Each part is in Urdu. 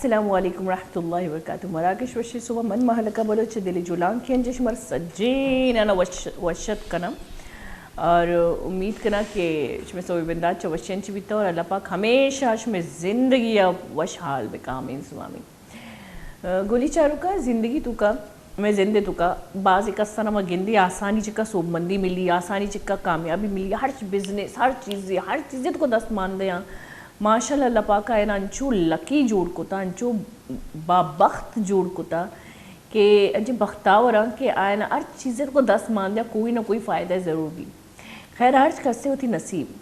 السلام علیکم ورحمۃ اللہ وبرکاتہ. مراکش وشی صبح من محلقہ بلوچ دلی جولان کین جشمر سجین انا وشت کنم اور امید کنا کہ شمی سوی بندات چا وشین چی بیتا اور اللہ پاک ہمیشہ شمی زندگی وش حال بکا آمین سوامی. گولی چارو کا زندگی تو کا میں زندے تو کا بعض قصہ نما گندی آسانی چکا سوب مندی ملی, آسانی چکا کامیابی ملی, ہر بزنس ہر چیزیں تو کو دست مان دیا ماشاء اللہ. اللہ پاک آئینا انچو لکی جوڑ کتا, انچو بابخت جوڑ کتا کہ انچو بختاورا کہ آئینا ہر چیزیں کو دست مان دیا کوئی نہ کوئی فائدہ ضرور بھی. خیر ہر کس سے ہوتی نصیب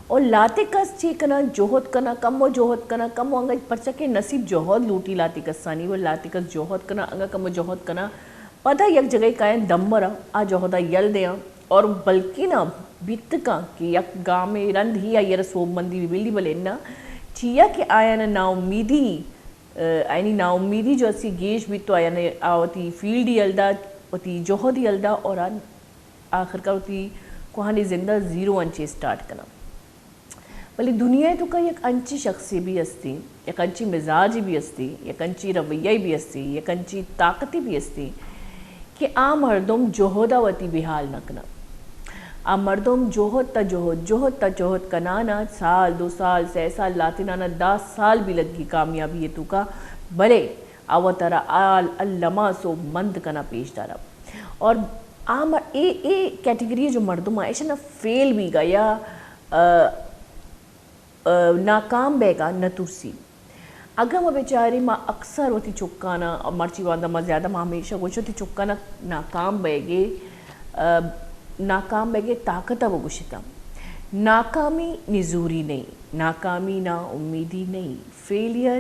اور لاتے کس چی کنا جوہد کنا کم و جوہد کنا کم و انگا پرچا کہ نصیب جوہد لوٹی لاتی کسانی وہ لاتے کس جوہد کنا انگا کم و جوہد کنا پتہ یک جگہ کائن دم مرا آ جوہدہ یل دیا اور بلکہ نا بیت کا کہ یک گام رند ہی آئی رسوب مندی بھی بلی بلینا چیا کہ آیا نا امیدی اینی نا امیدی جو اسی گیش بھی تو آیا نا آوتی فیلڈ ہی الدا ہوتی جوہد ہی الدا اور آخر کا ہوتی کوہانی زندہ زیرو انچے سٹارٹ کنا. بلی دنیا تو کا یک انچی شخصی بھی استی, یک انچی مزاجی بھی استی, یک انچی رویہ بھی استی, یک انچی طاقتی بھی استی کہ آ مردم جوہدہ وتی بحال نکنا. آ مردم جوہد تا جوہد کنانا سال 2 سال 6 سال لاتی نانا 10 سال بھی لگی کامیابی تو کا بلے آواتارا آل اللمہ سو مند کنا پیش دارا. اور اے کیٹیگری جو مردم آئے ایشا نا فیل بھی گا یا ناکام بے گا نہ ترسی. اگر میں بیچاری ماں اکثر ہوتی چکانا اور مرچی واندہ ماں زیادہ ماں ہمیشہ گوشت ہوتی چکانا ناکام بے گے طاقتہ وہ گوشتا. ناکامی نزوری نہیں, ناکامی نا امیدی نہیں, فیلئر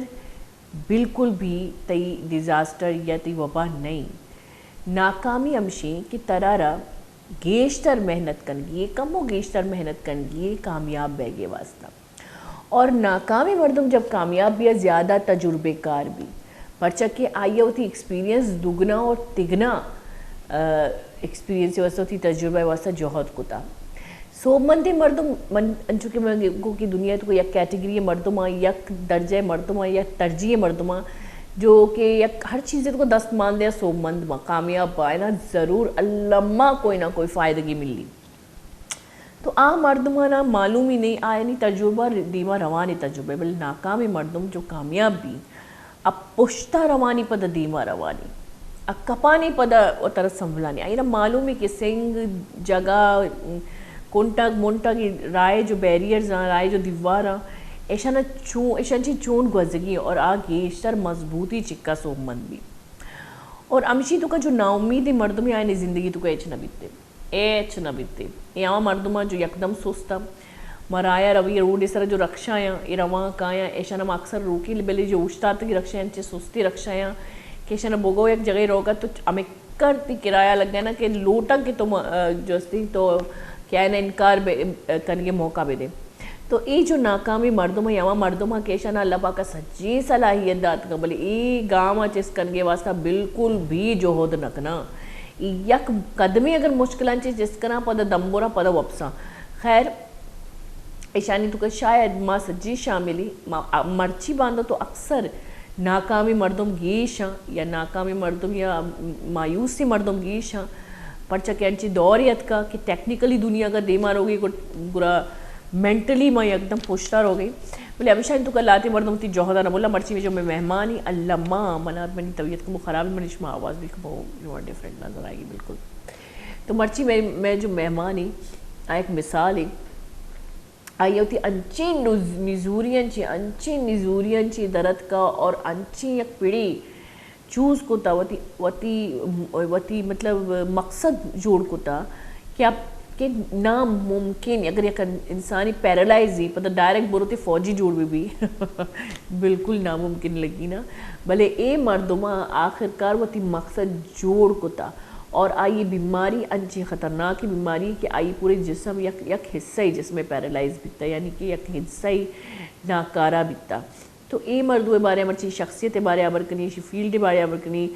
بالکل بھی تی ڈیزاسٹر یا تی وبا نہیں. ناکامی ہمشی کہ ترارا گیشتر محنت کنگی کم و گیشتر محنت کنگی کامیاب بے گے واسطہ. اور ناکامی مردم جب کامیاب بھی ہے زیادہ تجربے کار بھی پرچہ کہ آئی ہوتی ایکسپیرینس دگنا اور تگنا ایکسپیرینس واسطہ ہوتی تجربہ واسطہ جوہد کتا. سو مندی مردم انچو کہ میں کی دنیا تو یک کیٹیگری مردم آئی, یک درجہ مردم آئی, یک ترجیح مردم آئی جو کہ یک ہر چیزیں کو دست مان دیا سو مند ماں کامیاب پائے نا ضرور اللہ کوئی نہ کوئی فائدگی ملی. تو مردمانا معلوم ہی نہیں آیا نہیں تجربہ دیما روانی تجربہ بل ناکامی مردم جو کامیاب بھی اب پشتہ روانی پدا دیما روانی اب کپانی پدا و طرح سنبھلانی آئی نا معلوم ہے کہ سنگ جگہ کنٹک مونٹا کی رائے جو بیریئرز ہیں رائے جو دیوار ہیں ایشان چی چون گوزگی اور آگے اشتر مضبوطی چکا سو مند بھی. اور امشی تو کا جو نا امیدی مردمی آئے زندگی تو کا ایچ نہ بیتے یہاں مردمہ جو یکدم سوستا مرایا روی روڈ اس طرح جو رکشایاں یہ رواں کایاں ایشانہ اکثر روکی بلی جو اوشتات کی رکشایاں انچے سستی رکشایاں کہ ایشانہ بوگو ایک جگہ روگا تو ہمیں کرتی کرایہ لگ گیا نا کہ لوٹا کہ تم جو استی تو کیا ہے نا انکار کرنے موقع بھی دے. تو یہ جو ناکامی مردمہ یہاں مردمہ کہ ایشانہ اللہ پاک کا سچی صلاحیت دات کا بلی ای گاما چیز کرنے واسطہ بالکل بھی جوہد نکنا یک قدمی اگر مشکلان چیز جس کنا پدا دمبورا پدا وپسا. خیر ایشانی تو کہ شاید ماں سجی شاملی مرچی باندھا تو اکثر ناکامی مردم گیشاں یا ناکامی مردم یا مایوسی مردم گیشاں پرچہ کہ انچی دوریت کا کہ ٹیکنیکلی دنیا کا دیمار ہو گئی گرا مینٹلی میں ایک دم پوشتار ہو گئی بولے ہمیشہ تو کہ لاتی مردم تی جوہدہ نہ بولا مرچی میں جو میں مہمانی اللہ ماں منا منی طبیعت کو خراب منش میں آواز بھی بہت ڈیفرنٹ نظر آئے گی بالکل. تو مرچی میں جو مہمانی ایک مثال ہے آئی ہوتی انچی نزوریاں چی درد کا اور انچی یک پیڑی چوز کو تا وتی مطلب مقصد جوڑ کو تا کہ آپ کہ ناممکن اگر یک انسانی پیرالائز ہی پتہ ڈائریکٹ بروتی فوجی جوڑ بھی بالکل ناممکن لگی نا بلے اے مردمہ آخرکار وہ تی مقصد جوڑ کتا. اور آئی بیماری انچی خطرناک بیماری کہ آئی پورے جسم یک حصہ ہی جس میں پیرالائز بیتا یعنی کہ یک حصہ ہی ناکارہ بیتا. تو اے مردوے بارے مرچی شخصیت بارے عبر کنی شی فیلڈ بارے عبر کنی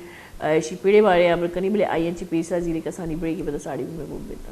شی پیڑے بارے عبر کنی بلے آئی انچی پیسہ زیرے کسانی بڑے کی بتا ساڑی بھی میں بول بیتا.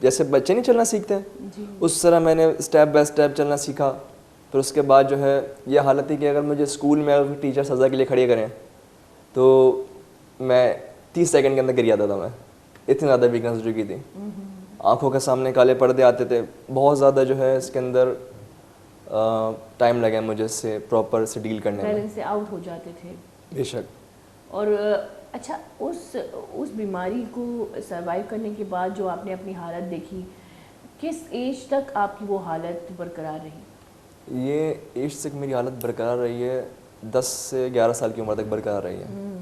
جیسے بچے نہیں چلنا سیکھتے جی اس طرح میں نے اسٹیپ بائی اسٹیپ چلنا سیکھا. پھر اس کے بعد جو ہے یہ حالت تھی کہ اگر مجھے اسکول میں اگر ٹیچر سزا کے لیے کھڑے کریں تو میں 30 سیکنڈ کے اندر گر جاتا تھا. میں اتنی زیادہ ویکنس ہو چکی تھی, آنکھوں کے سامنے کالے پردے آتے تھے, بہت زیادہ جو ہے اس کے اندر ٹائم لگا مجھے اس سے پراپر سے ڈیل کرنے میں. بیلنس سے آؤٹ ہو جاتے تھے بے شک. اور اچھا اس بیماری کو سروائیو کرنے کے بعد جو آپ نے اپنی حالت دیکھی, کس ایج تک آپ کی وہ حالت برقرار رہی؟ یہ ایج تک میری حالت برقرار رہی ہے, 10 سے 11 سال کی عمر تک برقرار رہی ہے.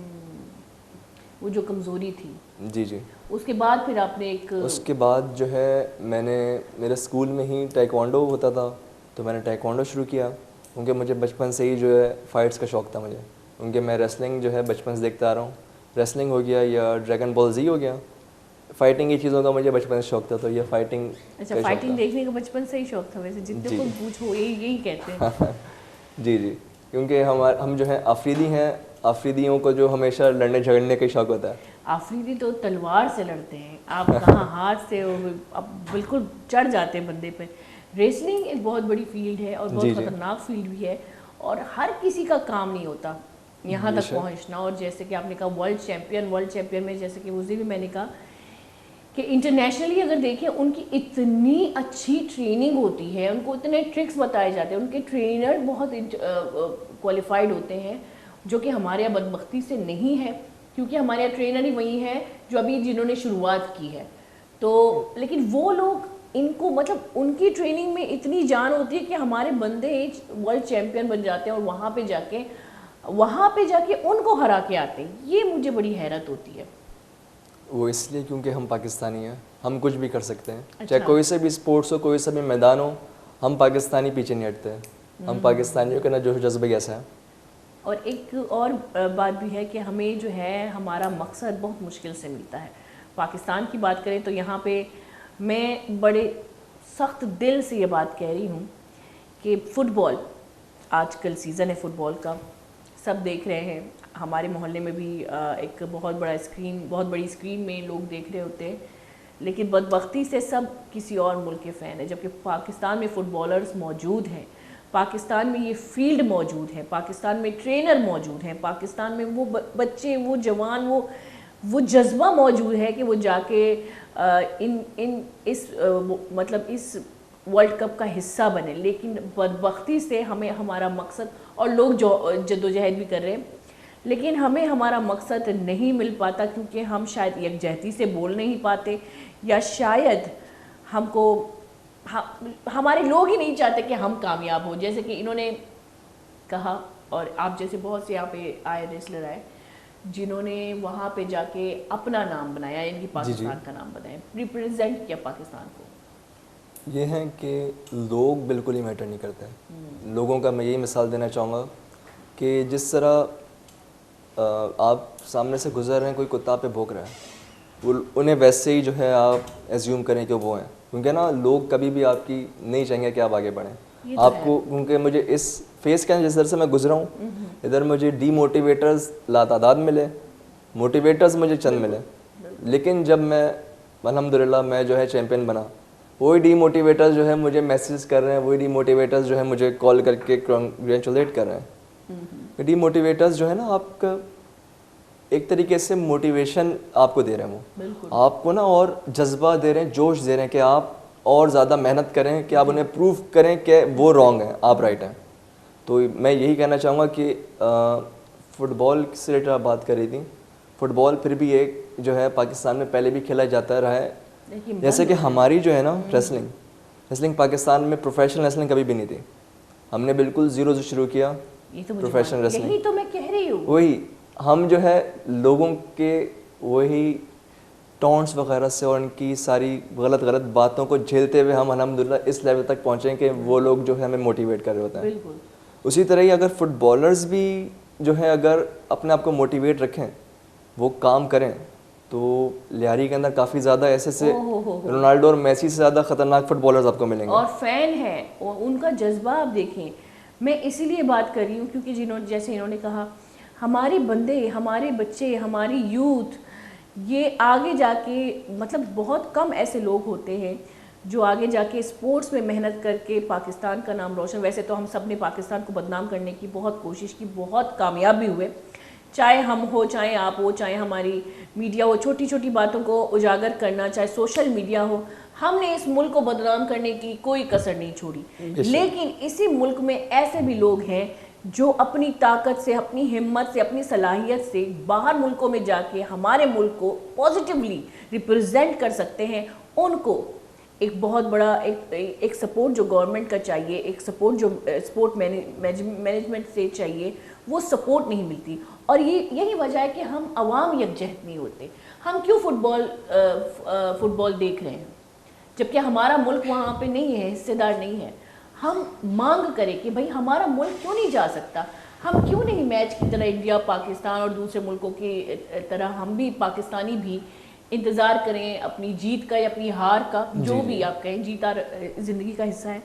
وہ جو کمزوری تھی. جی جی. اس کے بعد پھر آپ نے اس کے بعد جو ہے میں نے میرے اسکول میں ہی ٹائیکوانڈو ہوتا تھا تو میں نے ٹائیکوانڈو شروع کیا, کیونکہ مجھے بچپن سے ہی جو ہے فائٹس کا شوق تھا مجھے, کیونکہ میں ریسلنگ جو ہے بچپن سے دیکھتا آ رہا ہوں. ریسلنگ ہو گیا یا ڈریگن بال زی ہو گیا, فائٹنگ کی چیزوں کا مجھے بچپن سے شوق تھا, تو یہ فائٹنگ. اچھا, فائٹنگ دیکھنے کا بچپن سے ہی شوق تھا ویسے, جتنے کو پوچھو یہی کہتے ہیں. جی جی, کیونکہ ہم جو ہے آفریدی ہیں, آفریدیوں کو جو ہمیشہ لڑنے جھگڑنے کا شوق ہوتا ہے. آفریدی تو تلوار سے لڑتے ہیں, آپ کہاں ہاتھ سے اب بالکل چڑھ جاتے ہیں بندے پہ. ریسلنگ ایک بہت بڑی فیلڈ ہے اور بہت خطرناک فیلڈ بھی ہے, اور ہر کسی کا کام نہیں ہوتا یہاں تک پہنچنا. اور جیسے کہ آپ نے کہا ورلڈ چیمپئن میں, جیسے کہ اسے بھی میں نے کہا کہ انٹرنیشنلی اگر دیکھیں ان کی اتنی اچھی ٹریننگ ہوتی ہے, ان کو اتنے ٹرکس بتائے جاتے ہیں, ان کے ٹرینر بہت کوالیفائڈ ہوتے ہیں, جو کہ ہمارے یہاں بدبختی سے نہیں ہے, کیونکہ ہمارے یہاں ٹرینر ہی وہی ہیں جو ابھی جنہوں نے شروعات کی ہے. تو لیکن وہ لوگ ان کو مطلب ان کی ٹریننگ میں اتنی جان ہوتی ہے کہ ہمارے بندے ورلڈ چیمپئن بن جاتے ہیں, اور وہاں پہ جا کے ان کو ہرا کے آتے ہیں. یہ مجھے بڑی حیرت ہوتی ہے. وہ اس لیے کیونکہ ہم پاکستانی ہیں, ہم کچھ بھی کر سکتے ہیں, چاہے کوئی سے بھی اسپورٹس ہو, کوئی سے بھی میدان ہو, ہم پاکستانی پیچھے نہیں ہٹتے. ہم پاکستانیوں کا نا جو جذبہ کیسا ہے. اور ایک اور بات بھی ہے کہ ہمیں جو ہے ہمارا مقصد بہت مشکل سے ملتا ہے. پاکستان کی بات کریں تو یہاں پہ میں بڑے سخت دل سے یہ بات کہہ رہی ہوں کہ فٹ بال, آج کل سیزن ہے فٹ بال کا, سب دیکھ رہے ہیں. ہمارے محلے میں بھی ایک بہت بڑی اسکرین میں لوگ دیکھ رہے ہوتے ہیں, لیکن بدبختی سے سب کسی اور ملک کے فین ہیں, جبکہ پاکستان میں فٹ بالرز موجود ہیں, پاکستان میں یہ فیلڈ موجود ہے, پاکستان میں ٹرینر موجود ہیں, پاکستان میں وہ بچے, وہ جوان, وہ جذبہ موجود ہے کہ وہ جا کے اس ورلڈ کپ کا حصہ بنے. لیکن بدبختی سے ہمیں ہمارا مقصد, اور لوگ جدوجہد بھی کر رہے ہیں, لیکن ہمیں ہمارا مقصد نہیں مل پاتا, کیونکہ ہم شاید یکجہتی سے بول نہیں پاتے, یا شاید ہم کو ہمارے لوگ ہی نہیں چاہتے کہ ہم کامیاب ہوں. جیسے کہ انہوں نے کہا, اور آپ جیسے بہت سے یہاں پہ آئے ریسلر آئے جنہوں نے وہاں پہ جا کے اپنا نام بنایا, یعنی پاکستان کا نام بنایا, ریپرزینٹ کیا پاکستان کو. یہ ہے کہ لوگ بالکل ہی میٹر نہیں کرتے. لوگوں کا میں یہی مثال دینا چاہوں گا کہ جس طرح آپ سامنے سے گزر رہے ہیں, کوئی کتا پہ بھونک رہا ہے, انہیں ویسے ہی جو ہے آپ ایزیوم کریں کہ وہ ہیں, کیونکہ نا لوگ کبھی بھی آپ کی نہیں چاہیں گے کہ آپ آگے بڑھیں. آپ کو, کیونکہ مجھے اس فیس کے جس طرح سے میں گزرا ہوں, ادھر مجھے ڈی موٹیویٹرز لاتعداد ملے, موٹیویٹرز مجھے چند ملے, لیکن جب میں الحمدللہ میں جو ہے چیمپئن بنا, وہی ڈی موٹیویٹرز جو ہے مجھے میسیج کر رہے ہیں, وہی ڈی موٹیویٹرز جو ہے مجھے کال کر کے کنگریچولیٹ کر رہے ہیں. ڈی موٹیویٹرز جو ہے نا آپ کا ایک طریقے سے موٹیویشن آپ کو دے رہے ہیں, وہ آپ کو نا اور جذبہ دے رہے ہیں, جوش دے رہے ہیں کہ آپ اور زیادہ محنت کریں, کہ آپ انہیں پروف کریں کہ وہ رانگ ہیں, آپ رائٹ ہیں. تو میں یہی کہنا چاہوں گا کہ فٹ بال سے ریلیٹڈ آپ بات کر رہی تھیں, فٹ بال پھر بھی ایک جو ہے پاکستان میں پہلے بھی کھیلا جاتا رہا ہے, جیسے کہ ہماری جو ہے نا ریسلنگ پاکستان میں پروفیشنل ریسلنگ کبھی بھی نہیں تھی. ہم نے بالکل زیرو سے شروع کیا پروفیشنل ریسلنگ. یہی تو میں کہہ رہی ہوں, وہی ہم جو ہے لوگوں کے وہی ٹونٹس وغیرہ سے اور ان کی ساری غلط باتوں کو جھیلتے ہوئے ہم الحمدللہ اس لیول تک پہنچے کہ وہ لوگ جو ہے ہمیں موٹیویٹ کر رہے ہوتے ہیں. اسی طرح ہی اگر فٹ بالرز بھی جو ہے اگر اپنے آپ کو موٹیویٹ رکھیں, وہ کام کریں, تو لیاری کے اندر کافی زیادہ ایسے رونالڈو اور میسی سے زیادہ خطرناک فٹ بالرز آپ کو ملیں گے. اور فین ہے, ان کا جذبہ آپ دیکھیں. میں اسی لیے بات کر رہی ہوں کیونکہ جیسے انہوں نے کہا, ہمارے بندے, ہمارے بچے, ہماری یوتھ یہ آگے جا کے مطلب بہت کم ایسے لوگ ہوتے ہیں جو آگے جا کے اسپورٹس میں محنت کر کے پاکستان کا نام روشن. ویسے تو ہم سب نے پاکستان کو بدنام کرنے کی بہت کوشش کی, بہت کامیاب بھی ہوئے, چاہے ہم ہو, چاہے آپ ہو, چاہے ہماری میڈیا ہو, چھوٹی چھوٹی باتوں کو اجاگر کرنا, چاہے سوشل میڈیا ہو, ہم نے اس ملک کو بدنام کرنے کی کوئی کسر نہیں چھوڑی. لیکن اسی ملک میں ایسے بھی لوگ ہیں جو اپنی طاقت سے, اپنی ہمت سے, اپنی صلاحیت سے باہر ملکوں میں جا کے ہمارے ملک کو پازیٹیولی ریپرزینٹ کر سکتے ہیں. ان کو ایک بہت بڑا ایک سپورٹ جو گورنمنٹ کا چاہیے, ایک سپورٹ جو اسپورٹ مینجمنٹ سے چاہیے, وہ سپورٹ نہیں ملتی. اور یہی وجہ ہے کہ ہم عوام یکجہت نہیں ہوتے. ہم کیوں فٹ بال دیکھ رہے ہیں جبکہ ہمارا ملک وہاں پہ نہیں ہے, حصے دار نہیں ہے. ہم مانگ کریں کہ بھائی ہمارا ملک کیوں نہیں جا سکتا, ہم کیوں نہیں میچ کی طرح انڈیا, پاکستان اور دوسرے ملکوں کی طرح ہم بھی پاکستانی بھی انتظار کریں اپنی جیت کا یا اپنی ہار کا, جو بھی آپ کہیں, جیتا زندگی کا حصہ ہے.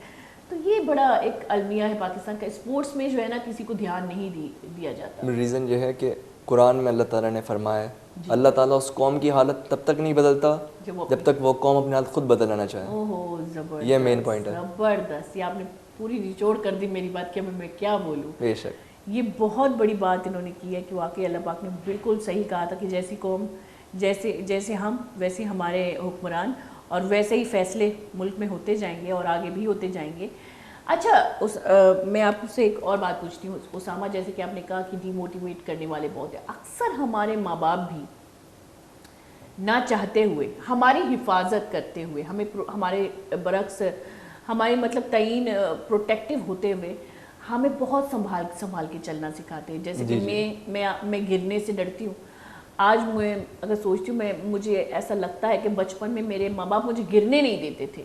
تو یہ بڑا ایک المیہ ہے پاکستان کا, اسپورٹس میں جو ہے نا کسی کو دھیان نہیں دیا جاتا. ریزن یہ ہے کہ قرآن میں اللہ تعالیٰ نے فرمایا ہے اللہ تعالیٰ اس قوم کی حالت تب تک نہیں بدلتا جب تک وہ قوم اپنی حالت خود بدلنا چاہے. اوہو زبردست, یہ مین پوائنٹ ہے. زبردست, یہ آپ نے پوری نچوڑ کر دی میری بات کہ میں کیا بولوں. بے شک یہ بہت بڑی بات انہوں نے کی ہے کہ واقعی اللہ پاک نے بالکل صحیح کہا تھا کہ جیسی قوم, جیسے ہم ویسے ہمارے حکمران, اور ویسے ہی فیصلے ملک میں ہوتے جائیں گے اور آگے بھی ہوتے جائیں گے. اچھا میں آپ سے ایک اور بات پوچھتی ہوں اسامہ, جیسے کہ آپ نے کہا کہ ڈی موٹیویٹ کرنے والے بہت ہیں. اکثر ہمارے ماں باپ بھی نہ چاہتے ہوئے, ہماری حفاظت کرتے ہوئے, ہمارے برعکس ہمارے مطلب تعین پروٹیکٹیو ہوتے ہوئے ہمیں بہت سنبھال کے چلنا سکھاتے ہیں. جیسے کہ میں گرنے سے ڈرتی ہوں. آج میں اگر سوچتی ہوں, مجھے ایسا لگتا ہے کہ بچپن میں میرے ماں باپ مجھے گرنے نہیں دیتے تھے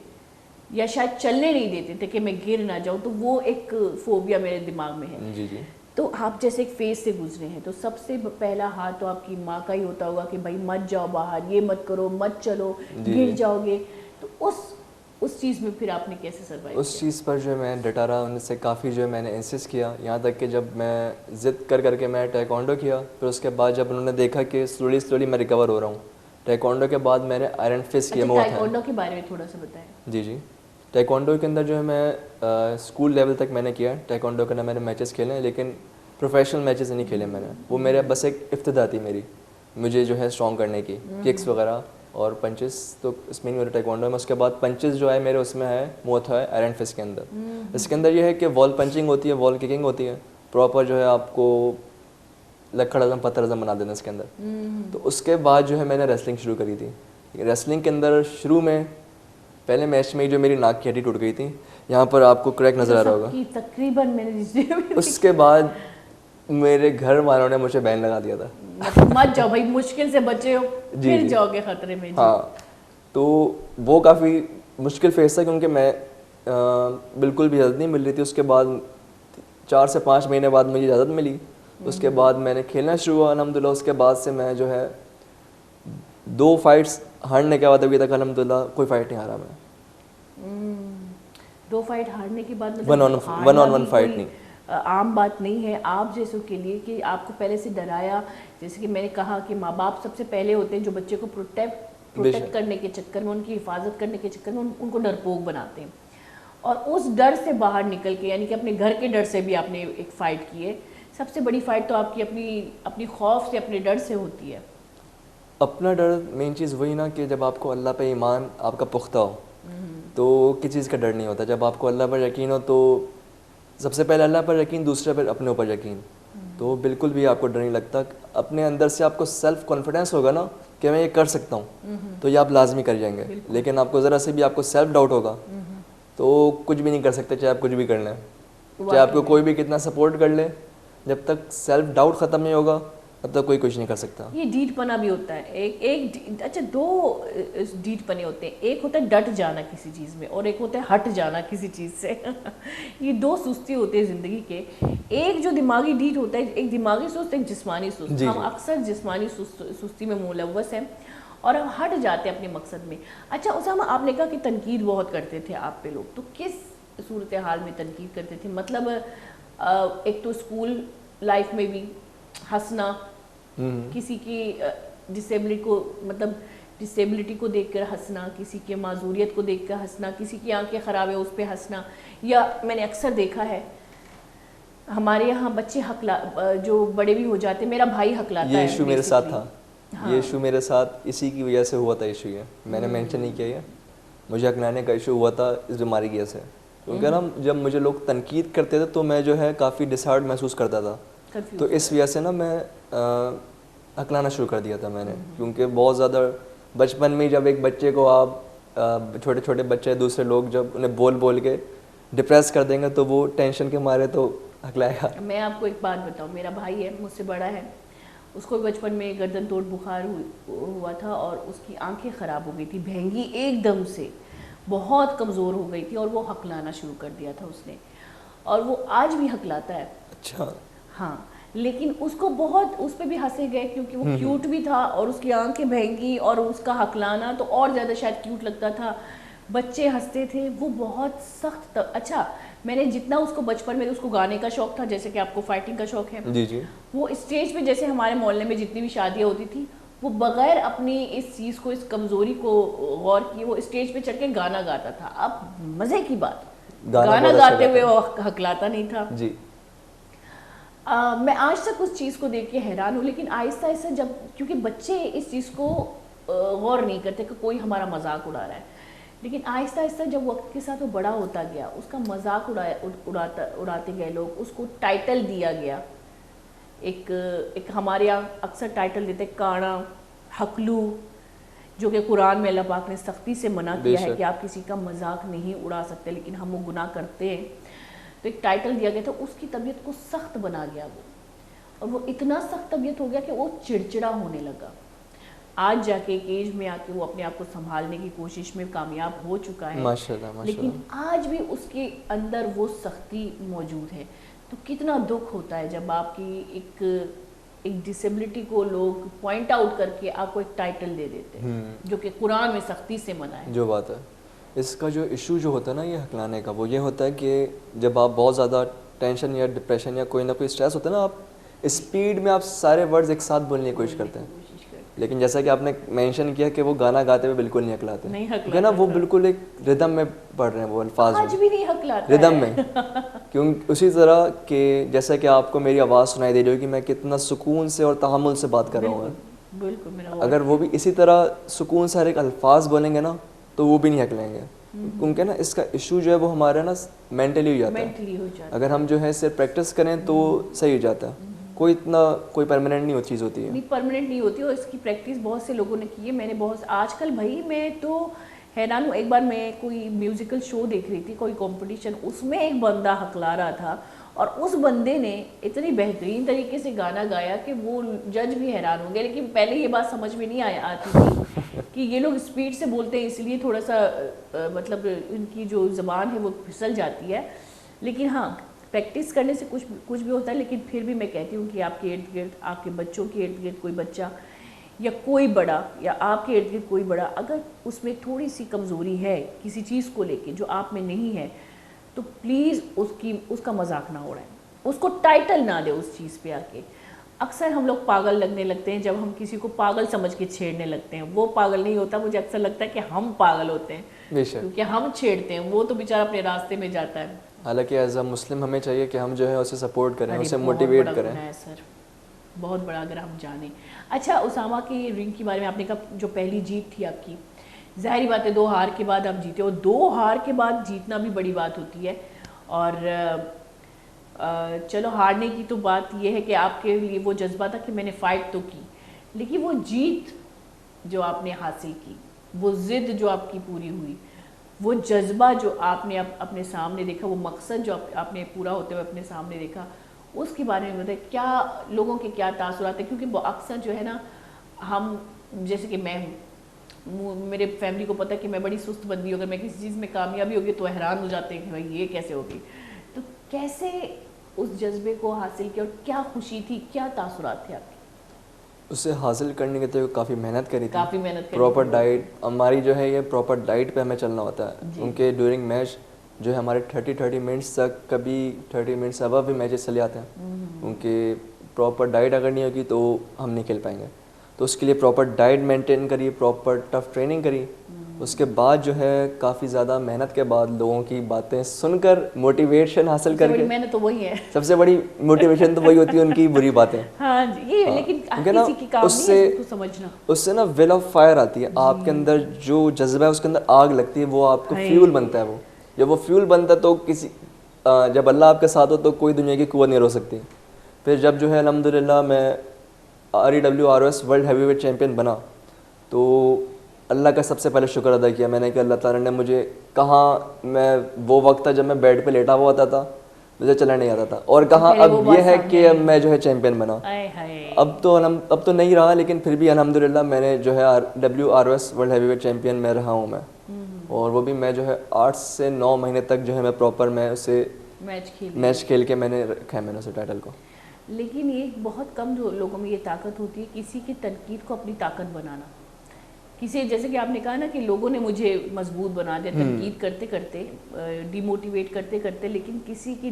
یا شاید چلنے نہیں دیتے تھے کہ میں گر نہ جاؤں, تو وہ ایک فوبیا میرے دماغ میں ہے. تو آپ جیسے ایک فیز سے گزرے ہیں, تو سب سے پہلا ہاتھ تو آپ کی ماں کا ہی ہوتا ہوگا کہ بھائی مت جاؤ باہر, یہ مت کرو, مت چلو, گر جاؤ گے. تو اس چیز میں پھر آپ نے کیسے سروائیو کیا؟ اس چیز پر جو میں ڈٹا رہا, ان سے کافی جو ہے میں نے انسسٹ کیا, یہاں تک کہ جب میں ضد کر کے میں ٹیکوانڈو کیا, پھر اس کے بعد جب انہوں نے دیکھا کہ سلولی میں ریکور ہو رہا ہوں, ٹیکوانڈو کے بعد میں نے آئرن فسٹ کیا. ٹیکوانڈو کے بارے میں تھوڑا سا بتائیں. جی ٹیکوانڈو کے اندر جو ہے میں اسکول لیول تک میں نے کیا. ٹیکوانڈو کے اندر میں نے میچز کھیلے ہیں, لیکن پروفیشنل میچز نہیں کھیلے میں نے. وہ میرے بس ایک ابتدا تھی میری, مجھے جو ہے اسٹرانگ کرنے کی, ککس وغیرہ اور پنچز, تو اس میں نہیں میرے ٹیکوانڈو میں. اس کے بعد پنچز جو ہے میرے اس میں ہے موتھا ہے آئرن فسٹ کے اندر. اس کے اندر یہ ہے کہ وال پنچنگ ہوتی ہے, وال ککنگ ہوتی ہے, پراپر جو ہے آپ کو لکڑ اعظم پتھر اعظم بنا دینا اس کے اندر. تو اس کے بعد جو ہے میں نے ریسلنگ شروع کری تھی. ریسلنگ کے اندر شروع میں پہلے میچ میں جو میری ناک کی ہڈی ٹوٹ گئی تھی, یہاں پر آپ کو کریک نظر آ رہا ہوگا تقریباً. اس کے بعد میرے گھر والوں نے مجھے بین لگا دیا تھا, مت جاؤ بھائی, مشکل سے بچے ہو, پھر جاؤ گے خطرے میں. ہاں, تو وہ کافی مشکل فیس تھا, کیونکہ میں بالکل بھی اجازت نہیں مل رہی تھی. اس کے بعد 4 سے 5 مہینے بعد مجھے اجازت ملی. اس کے بعد میں نے کھیلنا شروع ہوا الحمدللہ. اس کے بعد سے میں جو ہے 2 فائٹس ہارنے کے بعد ابھی تک الحمدللہ کوئی فائٹ نہیں ہارا میں. 2 فائٹ ہارنے کے بعد ون آن ون فائٹ نہیں, عام بات نہیں ہے آپ جیسوں کے لیے کہ آپ کو پہلے سے ڈرایا. جیسے کہ میں نے کہا کہ ماں باپ سب سے پہلے ہوتے ہیں جو بچے کو پروٹیکٹ کرنے کے چکر میں, ان کی حفاظت کرنے کے چکر میں ان کو ڈرپوک بناتے ہیں. اور اس ڈر سے باہر نکل کے, یعنی کہ اپنے گھر کے ڈر سے بھی آپ نے ایک فائٹ کی ہے. سب سے بڑی فائٹ تو آپ کی اپنی خوف سے, اپنے ڈر سے ہوتی ہے. اپنا ڈر مین چیز وہی نا کہ جب آپ کو اللہ پہ ایمان آپ کا پختہ ہو تو کسی چیز کا ڈر نہیں ہوتا. جب آپ کو اللہ پر یقین ہو تو سب سے پہلے اللہ پر یقین, دوسرے پر اپنے اوپر یقین, تو بالکل بھی آپ کو ڈر نہیں لگتا. اپنے اندر سے آپ کو سیلف کانفیڈنس ہوگا نا کہ میں یہ کر سکتا ہوں, تو یہ آپ لازمی کر جائیں گے. لیکن آپ کو ذرا سے بھی آپ کو سیلف ڈاؤٹ ہوگا تو کچھ بھی نہیں کر سکتے, چاہے آپ کچھ بھی کر لیں, چاہے آپ کو کوئی بھی کتنا سپورٹ کر لے, جب تک سیلف ڈاؤٹ ختم نہیں ہوگا تب تک کوئی کچھ نہیں کر سکتا. یہ ڈیٹ پنا بھی ہوتا ہے. اچھا 2 ڈیٹ پنے ہوتے ہیں. ایک ہوتا ہے ڈٹ جانا کسی چیز میں, اور ایک ہوتا ہے ہٹ جانا کسی چیز سے. یہ 2 سستی ہوتے ہیں زندگی کے. ایک جو دماغی ڈیٹ ہوتا ہے, ایک دماغی سست, ایک جسمانی سست. ہم اکثر جسمانی سستی میں ملوث ہیں اور ہم ہٹ جاتے ہیں اپنے مقصد میں. اچھا اسامہ, آپ نے کہا کہ تنقید بہت کرتے تھے آپ پہ لوگ, تو کس صورتحال میں تنقید کرتے تھے؟ مطلب ایک تو اسکول لائف میں بھی ہنسنا, کسی کی ڈسیبلٹی کو دیکھ کر ہنسنا, کسی کے معذوریت کو دیکھ کر ہنسنا, کسی کی آنکھیں خراب ہے اس پہ ہنسنا. یا میں نے اکثر دیکھا ہے ہمارے یہاں بچے جو بڑے بھی ہو جاتے, میرا بھائی ہکلاتا ہے. یہ ایشو میرے ساتھ تھا, یہ ایشو میرے ساتھ اسی کی وجہ سے ہوا تھا. ایشو یہ میں نے مینشن نہیں کیا, یہ مجھے ہکلانے کا ایشو ہوا تھا اس بیماری کی وجہ سے. کیونکہ نا جب مجھے لوگ تنقید کرتے تھے تو میں جو ہے کافی ڈسہارٹ محسوس کرتا تھا, تو اس وجہ سے نا میں ہکلانا شروع کر دیا تھا میں نے. کیونکہ بہت زیادہ بچپن میں جب ایک بچے کو آپ چھوٹے چھوٹے بچے دوسرے لوگ جب انہیں بول بول کے ڈپریس کر دیں گے تو وہ ٹینشن کے مارے تو ہکلائے گا. میں آپ کو ایک بات بتاؤں, میرا بھائی ہے مجھ سے بڑا ہے, اس کو بچپن میں گردن توڑ بخار ہوا تھا اور اس کی آنکھیں خراب ہو گئی تھی, بہنگی ایک دم سے بہت کمزور ہو گئی تھی اور وہ ہکلانا شروع کر دیا تھا اس نے, اور وہ آج بھی ہکلاتا ہے. اچھا. ہاں, لیکن اس کو بہت اس پہ بھی ہنسے گئے کیونکہ وہ کیوٹ بھی تھا اور اس کی آنکھیں بہنگی اور اس کا ہکلانا تو اور زیادہ شاید کیوٹ لگتا تھا, بچے ہنستے تھے. وہ بہت سخت. اچھا, میں نے جتنا اس کو بچپن میں اس کو گانے کا شوق تھا, جیسے کہ آپ کو فائٹنگ کا شوق ہے, جی جی, وہ اسٹیج پہ جیسے ہمارے محلے میں جتنی بھی شادیاں ہوتی تھی وہ بغیر اپنی اس چیز کو, اس کمزوری کو غور کیے وہ اسٹیج پہ چڑھ کے گانا گاتا تھا. اب مزے کی بات, گانا گاتے ہوئے وہ ہکلاتا نہیں تھا. جی. میں آج تک اس چیز کو دیکھ کے حیران ہوں, لیکن آہستہ آہستہ جب, کیونکہ بچے اس چیز کو غور نہیں کرتے کہ کوئی ہمارا مذاق اڑا رہا ہے, لیکن آہستہ آہستہ جب وقت کے ساتھ وہ بڑا ہوتا گیا, اس کا مذاق اڑاتے گئے لوگ, اس کو ٹائٹل دیا گیا. ایک ہمارے یہاں اکثر ٹائٹل دیتے کانا, ہکلو, جو کہ قرآن میں اللہ پاک نے سختی سے منع کیا ہے کہ آپ کسی کا مذاق نہیں اڑا سکتے, لیکن ہم وہ گناہ کرتے ہیں. تو ایک ٹائٹل دیا گیا تھا, اس کی طبیعت کو سخت بنا گیا وہ, اور وہ اتنا سخت طبیعت ہو گیا کہ وہ چڑچڑا ہونے لگا. آج جا کے ایک ایج میں آ کے وہ اپنے آپ کو سنبھالنے کی کوشش میں کامیاب ہو چکا ہے, لیکن آج بھی اس کے اندر وہ سختی موجود ہے. تو کتنا دکھ ہوتا ہے جب آپ کی ایک ڈسیبلٹی کو لوگ پوائنٹ آؤٹ کر کے آپ کو ایک ٹائٹل دے دیتے ہیں جو کہ قرآن میں سختی سے منع ہے. جو بات ہے, اس کا جو ایشو جو ہوتا ہے نا یہ ہکلانے کا, وہ یہ ہوتا ہے کہ جب آپ بہت زیادہ ٹینشن یا ڈپریشن یا کوئی نہ کوئی اسٹریس ہوتا ہے نا, آپ اسپیڈ میں آپ سارے ورڈز ایک ساتھ بولنے کی کوشش کرتے ہیں. لیکن جیسا کہ آپ نے مینشن کیا کہ وہ گانا گاتے ہوئے بالکل نہیں ہکلاتے, کیونکہ نا وہ بالکل ایک ردم میں پڑھ رہے ہیں, وہ الفاظ آج بھی نہیں ہکلاتا ردم میں. کیوں اسی طرح کہ جیسا کہ آپ کو میری آواز سنائی دے رہی ہو کہ میں کتنا سکون سے اور تحمل سے بات کر رہا ہوں, بالکل, اگر وہ بھی اسی طرح سکون سے ہر ایک الفاظ بولیں گے نا تو وہ بھی نہیں ہکلیں گے. کیونکہ نا اس کا ایشو جو ہے وہ ہمارا نا مینٹلی ہو جاتا ہے. اگر ہم جو ہے صرف پریکٹس کریں تو صحیح ہو جاتا ہے, کوئی پرماننٹ نہیں چیز ہوتی ہے, نہیں پرماننٹ نہیں ہوتی, اور اس کی پریکٹس بہت سے لوگوں نے کی ہے. میں نے بہت آج کل بھائی میں تو حیران ہوں. ایک بار میں کوئی میوزیکل شو دیکھ رہی تھی, کوئی کمپٹیشن, اس میں ایک بندہ ہکلا رہا تھا اور اس بندے نے اتنی بہترین طریقے سے گانا گایا کہ وہ جج بھی حیران ہو گیا. لیکن پہلے یہ بات سمجھ میں نہیں آتی تھی کہ یہ لوگ اسپیڈ سے بولتے ہیں اس لیے تھوڑا سا مطلب ان کی جو زبان ہے وہ پھسل جاتی ہے. لیکن ہاں پریکٹس کرنے سے کچھ بھی ہوتا ہے. لیکن پھر بھی میں کہتی ہوں کہ آپ کے ارد گرد, آپ کے بچوں کے ارد گرد کوئی بچہ یا کوئی بڑا, یا آپ کے ارد گرد کوئی بڑا, اگر اس میں تھوڑی سی کمزوری ہے کسی چیز کو لے کے جو آپ میں نہیں ہے, تو پلیز اس کا مذاق نہ اڑائیں, اس کو ٹائٹل نہ دے اس چیز پہ آ کے. اکثر ہم لوگ پاگل لگنے لگتے ہیں جب ہم کسی کو پاگل سمجھ کے چھیڑنے لگتے ہیں. وہ پاگل نہیں ہوتا, مجھے اکثر لگتا ہے کہ ہم پاگل ہوتے ہیں کیونکہ ہم چھیڑتے ہیں, وہ تو بیچارہ اپنے راستے میں جاتا ہے. حالانکہ ایز اے مسلم ہمیں چاہیے کہ ہم جو ہے اسے سپورٹ کریں, اسے موٹیویٹ کریں. سر بہت بڑا, اگر ہم جانیں. اچھا, اسامہ کی رنگ کے بارے میں آپ نے کہا جو پہلی جیت تھی آپ کی, ظاہری بات ہے 2 ہار کے بعد آپ جیتے, اور 2 ہار کے بعد جیتنا بھی بڑی بات ہوتی ہے. اور چلو ہارنے کی تو بات یہ ہے کہ آپ کے لیے وہ جذبہ تھا کہ میں نے فائٹ تو کی, لیکن وہ جیت جو آپ نے حاصل کی, وہ ضد جو آپ کی پوری ہوئی, وہ جذبہ جو آپ نے اپنے سامنے دیکھا, وہ مقصد جو آپ نے پورا ہوتے ہوئے اپنے سامنے دیکھا, اس کے بارے میں بتائیں کیا لوگوں کے کیا تاثرات ہیں. کیونکہ اکثر جو ہے نا, ہم جیسے کہ میں ہوں, میرے فیملی کو پتہ ہے کہ میں بڑی سست بندی ہوں, اگر میں کسی چیز میں کامیابی ہوگی تو حیران ہو جاتے ہیں کہ بھائی یہ کیسے ہوگی. تو کیسے اس جذبے کو حاصل کیا, اور کیا خوشی تھی, کیا تاثرات تھے آپ کے؟ اسے حاصل کرنے کے لیے کافی محنت کری تھی, کافی محنت کری, پراپر ڈائٹ ہماری جو ہے یہ پراپر ڈائٹ پہ ہمیں چلنا ہوتا ہے. کیونکہ ڈیورنگ میچ جو ہے ہمارے 30 منٹس تک, کبھی 30 منٹس ابو بھی میچز چلے آتے ہیں. کیونکہ پراپر ڈائٹ اگر نہیں ہوگی تو ہم نہیں کھیل پائیں گے. تو اس کے لیے پراپر ڈائٹ مینٹین کری, پراپر ٹف ٹریننگ کری. اس کے بعد جو ہے کافی زیادہ محنت کے بعد لوگوں کی باتیں سن کر موٹیویشن حاصل کر کے, محنت تو وہی ہے, سب سے بڑی موٹیویشن تو وہی ہوتی ہے ان کی بری باتیں. ہاں یہ لیکن کسی کی کام نہیں ہے اس کو سمجھنا. اس سے نا ول آف فائر آتی ہے آپ کے اندر, جو جذبہ ہے اس کے اندر آگ لگتی ہے, وہ آپ کو فیول بنتا ہے. وہ جب وہ فیول بنتا ہے تو جب اللہ آپ کے ساتھ ہو تو کوئی دنیا کی قوت نہیں رو سکتی. پھر جب جو ہے الحمدللہ میں REWROS world heavyweight champion بنا, تو اللہ کا سب سے پہلے شکر ادا کیا میں نے کہ اللہ تعالیٰ نے مجھے کہاں, میں وہ وقت تھا جب میں بیڈ پہ لیٹا ہوا ہوتا تھا, مجھے چلنا نہیں آتا تھا, اور کہاں اب یہ ہے کہ اب میں جو ہے چیمپئن بنا. اب تو نہیں رہا, لیکن پھر بھی الحمدللہ میں نے جو ہے REWROS world heavyweight champion میں رہا ہوں میں. اور وہ بھی میں جو ہے 8 سے 9 مہینے تک جو ہے میں پراپر میں اسے میچ کھیل کے میں نے رکھا ہے میں نے اسے ٹائٹل کو. لیکن یہ بہت کم لوگوں میں یہ طاقت ہوتی ہے کسی کی تنقید کو اپنی طاقت بنانا. کسی جیسے کہ آپ نے کہا نا کہ لوگوں نے مجھے مضبوط بنا دیا تنقید کرتے کرتے, ڈی موٹیویٹ کرتے کرتے, لیکن کسی کی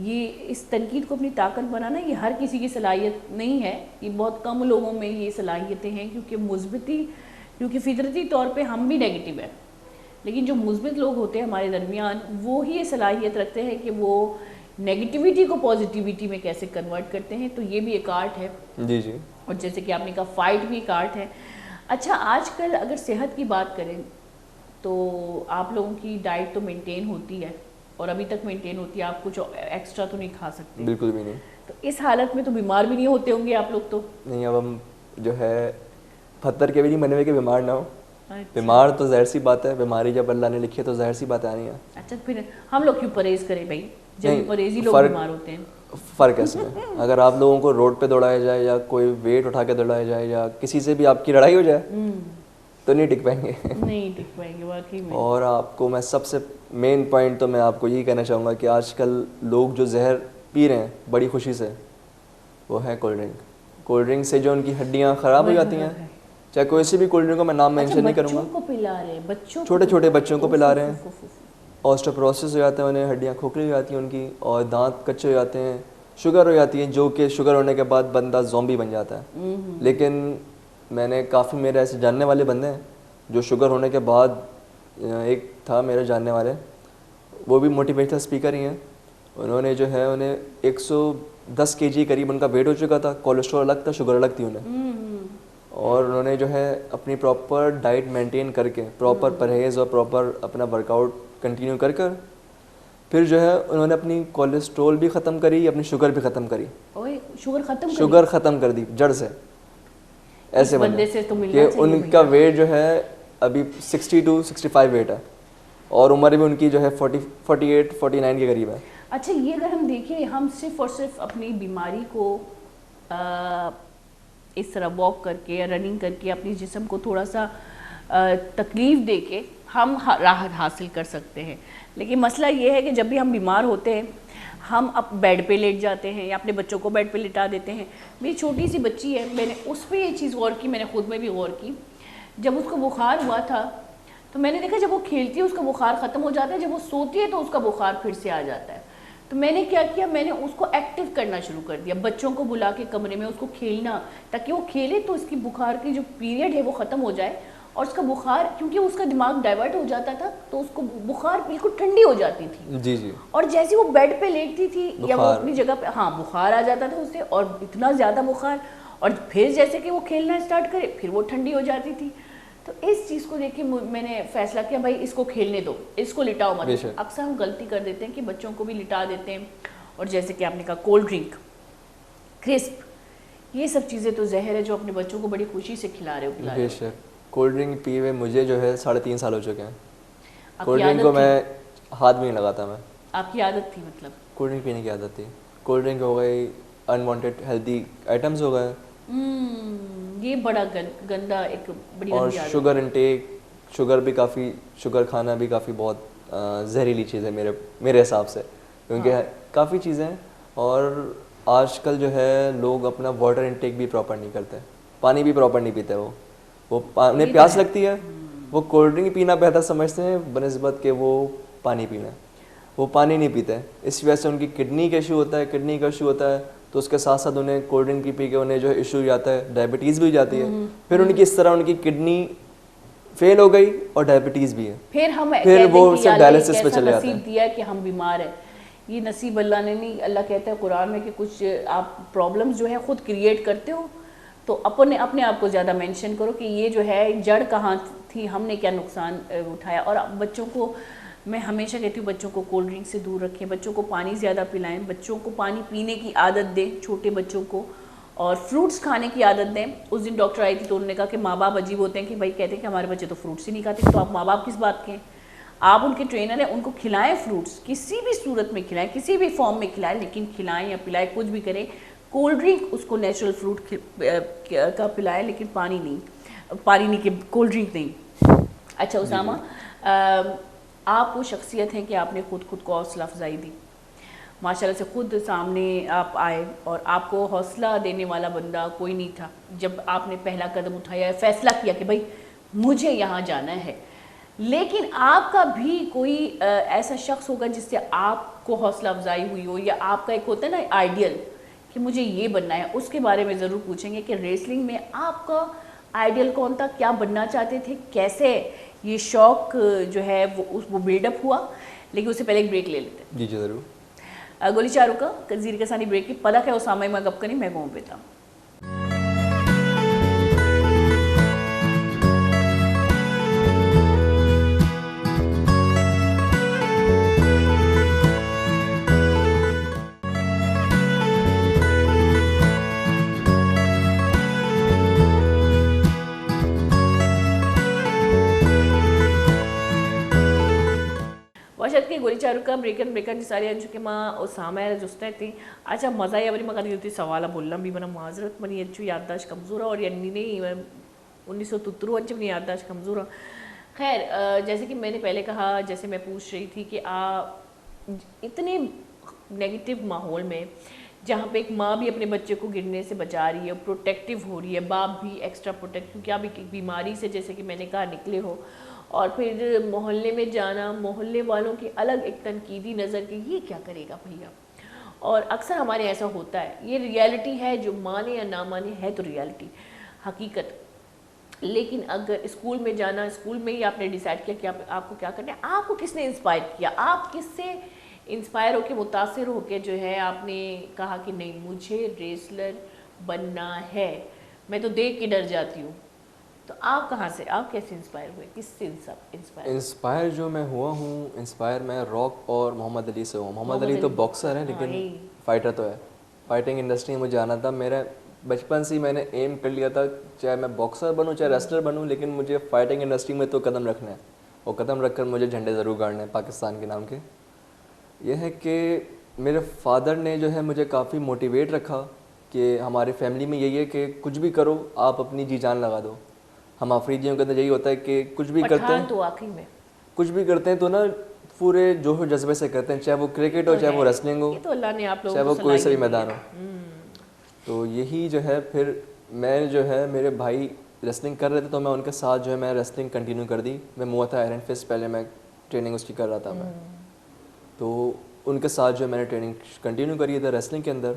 یہ اس تنقید کو اپنی طاقت بنانا یہ ہر کسی کی صلاحیت نہیں ہے. یہ بہت کم لوگوں میں یہ صلاحیتیں ہیں, کیونکہ فطرتی طور پہ ہم بھی نیگیٹو ہیں, لیکن جو مثبت لوگ ہوتے ہیں ہمارے درمیان وہ ہی یہ صلاحیت رکھتے ہیں کہ وہ نیگیٹیوٹی کو پازیٹیوٹی میں کیسے کنورٹ کرتے ہیں. تو یہ بھی ایک آرٹ ہے. جی جی. اور جیسے کہ آپ نے کہا فائٹ بھی ایک آرٹ ہے. اچھا آج کل اگر صحت کی بات کریں تو آپ لوگوں کی ڈائٹ تو مینٹین ہوتی ہے, اور ابھی تک مینٹین ہوتی ہے, آپ کچھ ایکسٹرا تو نہیں کھا سکتے؟ بالکل بھی نہیں. تو اس حالت میں تو بیمار بھی نہیں ہوتے ہوں گے آپ لوگ تو؟ نہیں, اب ہم جو ہے پتھر کے بھی نہیں بنے ہوئے کہ بیمار نہ ہو. بیمار تو ظاہر سی بات ہے, بیماری جب اللہ نے لکھی ہے تو ظاہر سی بات آنی ہے. اچھا پھر ہم لوگ کیوں پرہیز کریں بھائی, جب پرہیزی لوگ بیمار ہوتے ہیں؟ فرق ایسے ہے, اگر آپ لوگوں کو روڈ پہ دوڑایا جائے یا کوئی ویٹ اٹھا کے دوڑایا جائے یا کسی سے بھی آپ کی لڑائی ہو جائے تو نہیں ٹک پائیں گے. نہیں ٹک پائیں گے واقعی میں. اور آپ کو میں سب سے مین پوائنٹ تو میں آپ کو یہی کہنا چاہوں گا کہ آج کل لوگ جو زہر پی رہے ہیں بڑی خوشی سے, وہ ہے کولڈ ڈرنک. کولڈ ڈرنک سے جو ان کی ہڈیاں خراب ہو جاتی ہیں, چاہے کوئی سی بھی کولڈ ڈرنک کو میں نام مینشن نہیں کروں گا, چھوٹے چھوٹے بچوں کو پلا رہے ہیں, آسٹوپروسس ہو جاتا ہے انہیں, ہڈیاں کھوکھلی ہو جاتی ہیں ان کی, اور دانت کچے ہو جاتے ہیں, شوگر ہو جاتی ہے, جو کہ شوگر ہونے کے بعد بندہ زومبی بن جاتا ہے. لیکن میں نے کافی میرے ایسے جاننے والے بندے ہیں جو شوگر ہونے کے بعد, ایک تھا میرے جاننے والے, وہ بھی موٹیویشنل اسپیکر ہی ہیں, انہوں نے جو ہے انہیں 110 kg قریب ان کا ویٹ ہو چکا تھا, کولیسٹرول الگ تھا, شوگر الگ تھی انہیں, اور انہوں نے جو ہے اپنی پراپر ڈائٹ مینٹین کر کے, پراپر پرہیز اور پراپر اپنا ورک آؤٹ کنٹینیو کر پھر جو ہے انہوں نے اپنی کولیسٹرول بھی ختم کری, اپنی شوگر بھی ختم کری. شوگر ختم کر دی جڑ سے. ایسے بندے سے کہ ان کا ویٹ جو ہے ابھی 60 to 65 ویٹ ہے, اور عمر بھی ان کی جو ہے 48 49 کے قریب ہے. اچھا یہ اگر ہم دیکھیں, ہم صرف اور صرف اپنی بیماری کو اس طرح واک کر کے یا رننگ کر کے اپنی جسم کو تھوڑا سا تکلیف دے کے ہم راحت حاصل کر سکتے ہیں, لیکن مسئلہ یہ ہے کہ جب بھی ہم بیمار ہوتے ہیں ہم اب بیڈ پہ لیٹ جاتے ہیں یا اپنے بچوں کو بیڈ پہ لٹا دیتے ہیں. میری چھوٹی سی بچی ہے, میں نے اس پہ یہ چیز غور کی, میں نے خود میں بھی غور کی. جب اس کو بخار ہوا تھا تو میں نے دیکھا جب وہ کھیلتی ہے اس کا بخار ختم ہو جاتا ہے, جب وہ سوتی ہے تو اس کا بخار پھر سے آ جاتا ہے. تو میں نے کیا کیا, میں نے اس کو ایکٹیو کرنا شروع کر دیا, بچوں کو بلا کے کمرے میں اس کو کھیلنا, تاکہ وہ کھیلے تو اس کی بخار کی جو پیریڈ ہے وہ ختم ہو جائے, اور اس کا بخار, کیونکہ اس کا دماغ ڈائیورٹ ہو جاتا تھا تو اس کو بخار بالکل ٹھنڈی ہو جاتی تھی. جی جی. اور جیسے وہ بیڈ پہ لیٹتی تھی یا وہ اپنی جگہ پہ, ہاں بخار آ جاتا تھا اسے, اور اتنا زیادہ بخار, اور پھر جیسے کہ وہ کھیلنا اسٹارٹ کرے پھر وہ ٹھنڈی ہو جاتی تھی. تو اس چیز کو دیکھ کے میں نے فیصلہ کیا بھائی اس کو کھیلنے دو, اس کو لٹاؤ مت. اکثر ہم غلطی کر دیتے ہیں کہ بچوں کو بھی لٹا دیتے ہیں, اور جیسے کہ آپ نے کہا کولڈ ڈرنک, کرسپ, یہ سب چیزیں تو زہر ہے جو اپنے بچوں کو بڑی خوشی سے کھلا رہے ہو. بے شک. کولڈ ڈرنک پیے ہوئے مجھے جو ہے 3.5 سال ہو چکے ہیں. کولڈ ڈرنک کو میں ہاتھ بھی نہیں لگاتا. میں, آپ کی عادت تھی مطلب کولڈ ڈرنک پینے کی عادت تھی. کولڈ ڈرنک ہو گئی, انوانٹیڈ ہیلدی آئٹمس ہو گئے, یہ بڑا گندا ایک بڑی اور شوگر انٹیک, شوگر بھی کافی, شوگر کھانا بھی کافی بہت زہریلی چیز ہے میرے حساب سے, کیونکہ کافی چیزیں ہیں. اور آج کل جو ہے لوگ اپنا واٹر انٹیک بھی پراپر نہیں کرتے, پانی بھی پراپر نہیں پیتے. وہ انہیں پیاس لگتی ہے, وہ کولڈ ڈرنک پینا بہتر سمجھتے ہیں بنسبت کہ وہ پانی پینا. وہ پانی نہیں پیتے, اس وجہ سے ان کی کڈنی کا ایشو ہوتا ہے, تو اس کے ساتھ ساتھ انہیں کولڈ ڈرنک کی پی کے انہیں جو ہے ایشو جاتا ہے, ڈائبٹیز بھی ہو جاتی ہے, پھر ان کی اس طرح ان کی کڈنی فیل ہو گئی اور ڈائبٹیز بھی ہے, پھر وہ صرف ڈائلسس پہ چلے جاتے ہیں. نصیب دیا ہے کہ ہم بیمار ہیں, یہ نصیب اللہ نے نہیں. اللہ کہتا ہے قرآن میں کہ کچھ آپ پرابلمز جو ہیں خود کریٹ کرتے ہو, تو اپنے آپ کو زیادہ مینشن کرو کہ یہ جو ہے جڑ کہاں تھی, ہم نے کیا نقصان اٹھایا. اور بچوں کو میں ہمیشہ کہتی ہوں بچوں کو کولڈ ڈرنک سے دور رکھیں, بچوں کو پانی زیادہ پلائیں, بچوں کو پانی پینے کی عادت دیں چھوٹے بچوں کو, اور فروٹس کھانے کی عادت دیں. اس دن ڈاکٹر آئی تھی تو انہوں نے کہا کہ ماں باپ عجیب ہوتے ہیں کہ بھائی کہتے ہیں کہ ہمارے بچے تو فروٹس ہی نہیں کھاتے, تو آپ ماں باپ کس بات کے ہیں؟ آپ ان کے ٹرینر ہیں, ان کو کھلائیں فروٹس, کسی بھی صورت میں کھلائیں, کسی بھی فارم میں کھلائیں, لیکن کھلائیں یا پلائیں کچھ بھی کریں. کولڈ ڈرنک اس کو نیچرل فروٹ کا پلائیں, لیکن پانی نہیں کہ کولڈ ڈرنک نہیں. اچھا اسامہ, آپ وہ شخصیت ہیں کہ آپ نے خود کو حوصلہ افزائی دی, ماشاء اللہ سے خود سامنے آپ آئے, اور آپ کو حوصلہ دینے والا بندہ کوئی نہیں تھا جب آپ نے پہلا قدم اٹھایا, فیصلہ کیا کہ بھائی مجھے یہاں جانا ہے. لیکن آپ کا بھی کوئی ایسا شخص ہوگا جس سے آپ کو حوصلہ افزائی ہوئی ہو, یا آپ کا ایک ہوتا ہے نا آئیڈیل کہ مجھے یہ بننا ہے, اس کے بارے میں ضرور پوچھیں گے کہ ریسلنگ میں آپ کا آئیڈیل کون تھا, کیا بننا چاہتے تھے, کیسے یہ شوق جو ہے وہ بلڈ اپ ہوا. لیکن اس سے پہلے ایک بریک لے لیتے ہیں. جی ضرور. گولی چاروں کا زیر کے ثانی بریک کی پلک ہے اسامہ میں گپ کنی میں گاؤں بیتا. گولی چارو کا بریکن ساری انچو کہ ماں اسامہ جستے تھی. اچھا مزہ ہی بری مگر ہوتی سوالا بولنا بھی بنا معذرت منی انچو یادداشت کمزور اور یعنی نہیں 1973 انچو منی یادداشت کمزور. خیر جیسے کہ میں نے پہلے کہا, جیسے میں پوچھ رہی تھی کہ اتنے نیگیٹو ماحول میں جہاں پہ ایک ماں بھی اپنے بچے کو گرنے سے بچا رہی ہے, پروٹیکٹیو ہو رہی ہے, باپ بھی ایکسٹرا پروٹیکٹ, کیونکہ آپ ایک بیماری سے جیسے کہ میں نے کہا نکلے ہو, اور پھر محلے میں جانا, محلے والوں کی الگ ایک تنقیدی نظر کہ یہ کیا کرے گا بھیا. اور اکثر ہمارے ایسا ہوتا ہے, یہ ریالٹی ہے, جو مانے یا نہ مانے ہے تو ریالٹی حقیقت. لیکن اگر اسکول میں جانا, اسکول میں ہی آپ نے ڈیسائیڈ کیا کہ آپ کو کیا کرنا ہے, آپ کو کس نے انسپائر کیا, آپ کس سے انسپائر ہو کے متاثر ہو کے جو ہے آپ نے کہا کہ نہیں مجھے ریسلر بننا ہے, میں تو دیکھ کے ڈر جاتی ہوں. تو آپ کہاں سے, آپ کیسے انسپائر ہوئے, کس سے انسپائر جو میں ہوا ہوں, انسپائر میں راک اور محمد علی سے ہوں. محمد علی تو باکسر ہے لیکن فائٹر تو ہے. فائٹنگ انڈسٹری میں مجھے آنا تھا, میرا بچپن سے ہی میں نے ایم کر لیا تھا چاہے میں باکسر بنوں چاہے ریسلر بنوں, لیکن مجھے فائٹنگ انڈسٹری میں تو قدم رکھنا ہے, اور قدم رکھ کر مجھے جھنڈے ضرور گاڑنے ہیں پاکستان کے نام کے. یہ ہے کہ میرے فادر نے جو ہے مجھے کافی موٹیویٹ رکھا کہ ہماری فیملی میں یہی ہے کہ کچھ بھی کرو آپ اپنی جی جان لگا دو. ہم آفریدیوں کے اندر یہی ہوتا ہے کہ کچھ بھی کرتے ہیں تو آخری میں کچھ بھی کرتے ہیں تو نا پورے جوش و جذبے سے کرتے ہیں, چاہے وہ کرکٹ ہو, چاہے وہ ریسلنگ ہو, چاہے وہ کوئی سا بھی میدان ہو. تو یہی جو ہے پھر میں جو ہے میرے بھائی ریسلنگ کر رہے تھے تو میں ان کے ساتھ جو ہے میں ریسلنگ کنٹینیو کر دی. میں ہوا تھا آئرن فسٹ, پہلے میں ٹریننگ اس کی کر رہا تھا میں, تو ان کے ساتھ جو ہے میں نے ٹریننگ کنٹینیو کری تھی ریسلنگ کے اندر.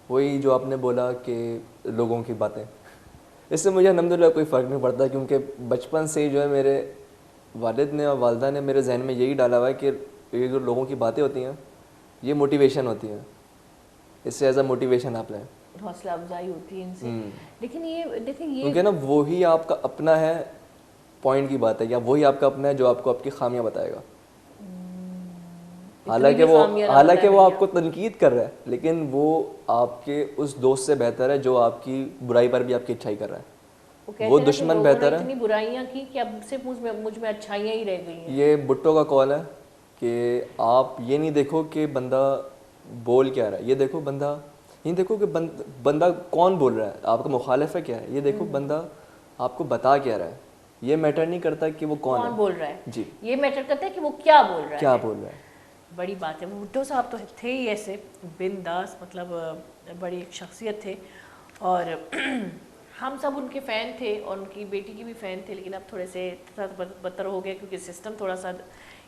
وہی جو آپ نے بولا کہ لوگوں کی باتیں, اس سے مجھے الحمدللہ کوئی فرق نہیں پڑتا, کیونکہ بچپن سے ہی جو ہے میرے والد نے اور والدہ نے میرے ذہن میں یہی ڈالا ہوا ہے کہ یہ جو لوگوں کی باتیں ہوتی ہیں یہ موٹیویشن ہوتی ہیں, اس سے ایز اے موٹیویشن آپ لیں, حوصلہ افزائی ہوتی ہے ان سے. لیکن یہ دیکھیں یہ کیونکہ نا وہی آپ کا اپنا ہے پوائنٹ کی بات ہے, یا وہی آپ کا اپنا ہے جو آپ کو آپ کی خامیاں بتائے گا. حالانکہ وہ آپ کو تنقید کر رہا ہے, لیکن وہ آپ کے اس دوست سے بہتر ہے جو آپ کی برائی پر بھی آپ کی اچھائی کر رہا ہے. وہ دشمن بہتر ہے. اتنی برائیاں کی کہ اب صرف مجھ میں اچھائیاں ہی رہ گئی ہیں. یہ بھٹو کا قول ہے کہ آپ یہ نہیں دیکھو کہ بندہ بول کیا رہا ہے, یہ دیکھو بندہ, یہ دیکھو کہ بندہ کون بول رہا ہے, آپ کا مخالف ہے کیا ہے, یہ دیکھو بندہ آپ کو بتا کیا رہا ہے. یہ میٹر نہیں کرتا کہ وہ کون بول رہا ہے, جی یہ میٹر کرتا ہے کہ وہ کیا بول رہا ہے, کیا بول رہا ہے. بڑی بات ہے. بھٹو صاحب تو تھے ہی ایسے بنداس, مطلب بڑی ایک شخصیت تھے, اور ہم سب ان کے فین تھے اور ان کی بیٹی کی بھی فین تھے. لیکن اب تھوڑے سے بدتر ہو گئے کیونکہ سسٹم تھوڑا سا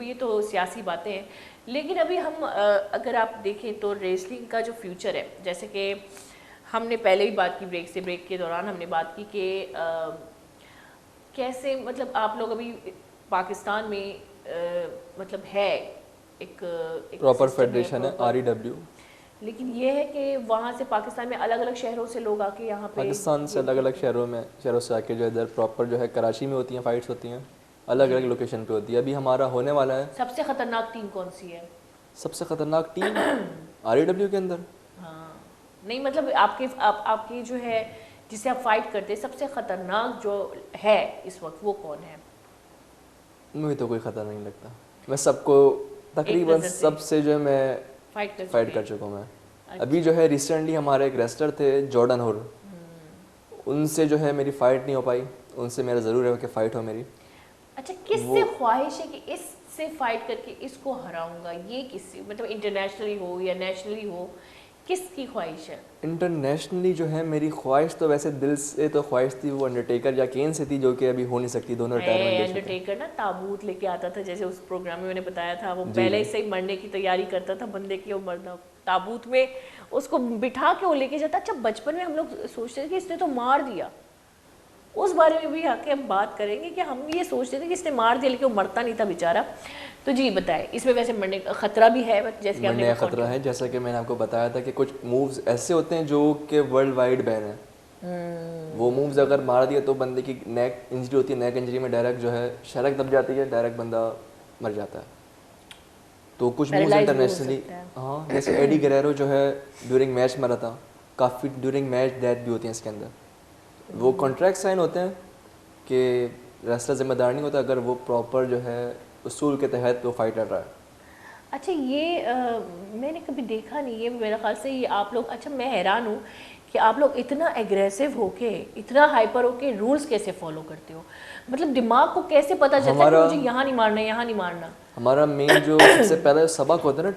یہ تو سیاسی باتیں ہیں. لیکن ابھی ہم اگر آپ دیکھیں تو ریسلنگ کا جو فیوچر ہے, جیسے کہ ہم نے پہلے بھی بات کی بریک کے دوران ہم نے بات کی کہ کیسے مطلب آپ لوگ ابھی پاکستان میں مطلب ہے ایک پراپر فیڈریشن ہے REW, لیکن یہ ہے کہ وہاں سے پاکستان میں الگ الگ شہروں سے لوگ آ کے یہاں پہ پاکستان سے الگ الگ شہروں سے آ کے جو ادھر پراپر جو ہے کراچی میں ہوتی ہیں فائٹس ہوتی ہیں, الگ الگ لوکیشن پہ ہوتی ہے. ابھی ہمارا ہونے والا ہے. سب سے خطرناک ٹیم کون سی ہے؟ سب سے خطرناک ٹیم REW کے اندر, ہاں نہیں مطلب آپ کی جو ہے جسے آپ فائٹ کرتے ہیں, سب سے خطرناک جو ہے اس وقت وہ کون ہے؟ مجھے تو کوئی خطرہ نہیں لگتا. میں سب کو تقریباً سب سے جو ہے میں فائٹ کر چکا ہوں. میں ابھی جو ہے ریسنٹلی ہمارے ایک ریسلر تھے جارڈن ہور, ان سے جو ہے میری فائٹ نہیں ہو پائی. ان سے میرا ضرور ہے کہ فائٹ ہو میری. اچھا, کس سے خواہش ہے کہ اس سے فائٹ کر کے اس کو ہراؤں گا؟ یہ کس سے, مطلب انٹرنیشنلی ہو یا نیشنلی ہو, کس کی خواہش ہے؟ انٹرنیشنلی جو ہے میری خواہش تو ویسے دل سے تو خواہش تھی وہ انڈرٹیکر یا کین سے تھی, جو کہ ابھی ہو نہیں سکتی. دونوں ریٹائرمنٹ لے چکے. انڈرٹیکر نا تابوت لے کے آتا تھا, جیسے اس پروگرام میں نے بتایا تھا, وہ پہلے سے ہی مرنے کی تیاری کرتا تھا بندے کی, وہ مرنا تابوت میں اس کو بٹھا کے وہ لے کے جاتا. اچھا بچپن میں ہم لوگ سوچتے تھے کہ اس نے تو مار دیا, اس بارے میں بھی آ کے ہم بات کریں گے کہ ہم یہ سوچتے تھے کہ اس نے مار دیا لیکن وہ مرتا نہیں تھا بیچارہ. تو جی بتائیں, اس میں ویسے مرنے کا خطرہ بھی ہے جیسے کہ ہم نے خطرہ ہے, جیسا کہ میں نے آپ کو بتایا تھا کہ کچھ مووز ایسے ہوتے ہیں جو کہ ورلڈ وائڈ بین ہیں. وہ مووز اگر مار دیا تو بندے کی نیک انجری ہوتی ہے, نیک انجری میں ڈائریکٹ جو ہے شرک دب جاتی ہے, ڈائریکٹ بندہ مر جاتا ہے. تو کچھ مووز انٹرنیشنلی, ہاں جیسے ایڈی گریرو جو ہے ڈیورنگ میچ مرا تھا, کافی ڈیورنگ میچ ڈیتھ بھی ہوتی ہیں اس کے اندر. وہ کانٹریکٹ سائن ہوتے ہیں کہ ریسلر ذمہ دار نہیں ہوتا اگر وہ پراپر جو ہے اصول کے تحت وہ فائٹ کر رہا ہے. اچھا یہ میں نے کبھی دیکھا نہیں, یہ میرا خیال سے یہ آپ لوگ, اچھا میں حیران ہوں کہ آپ لوگ اتنا ایگریسو ہو کے, اتنا ہائپر ہو کے رولز کیسے فالو کرتے ہو؟ مطلب دماغ کو کیسے پتہ چلتا ہے کہ مجھے یہاں نہیں مارنا, یہاں نہیں مارنا؟ ہمارا مین جو سب سے پہلا سبق ہوتا ہے نا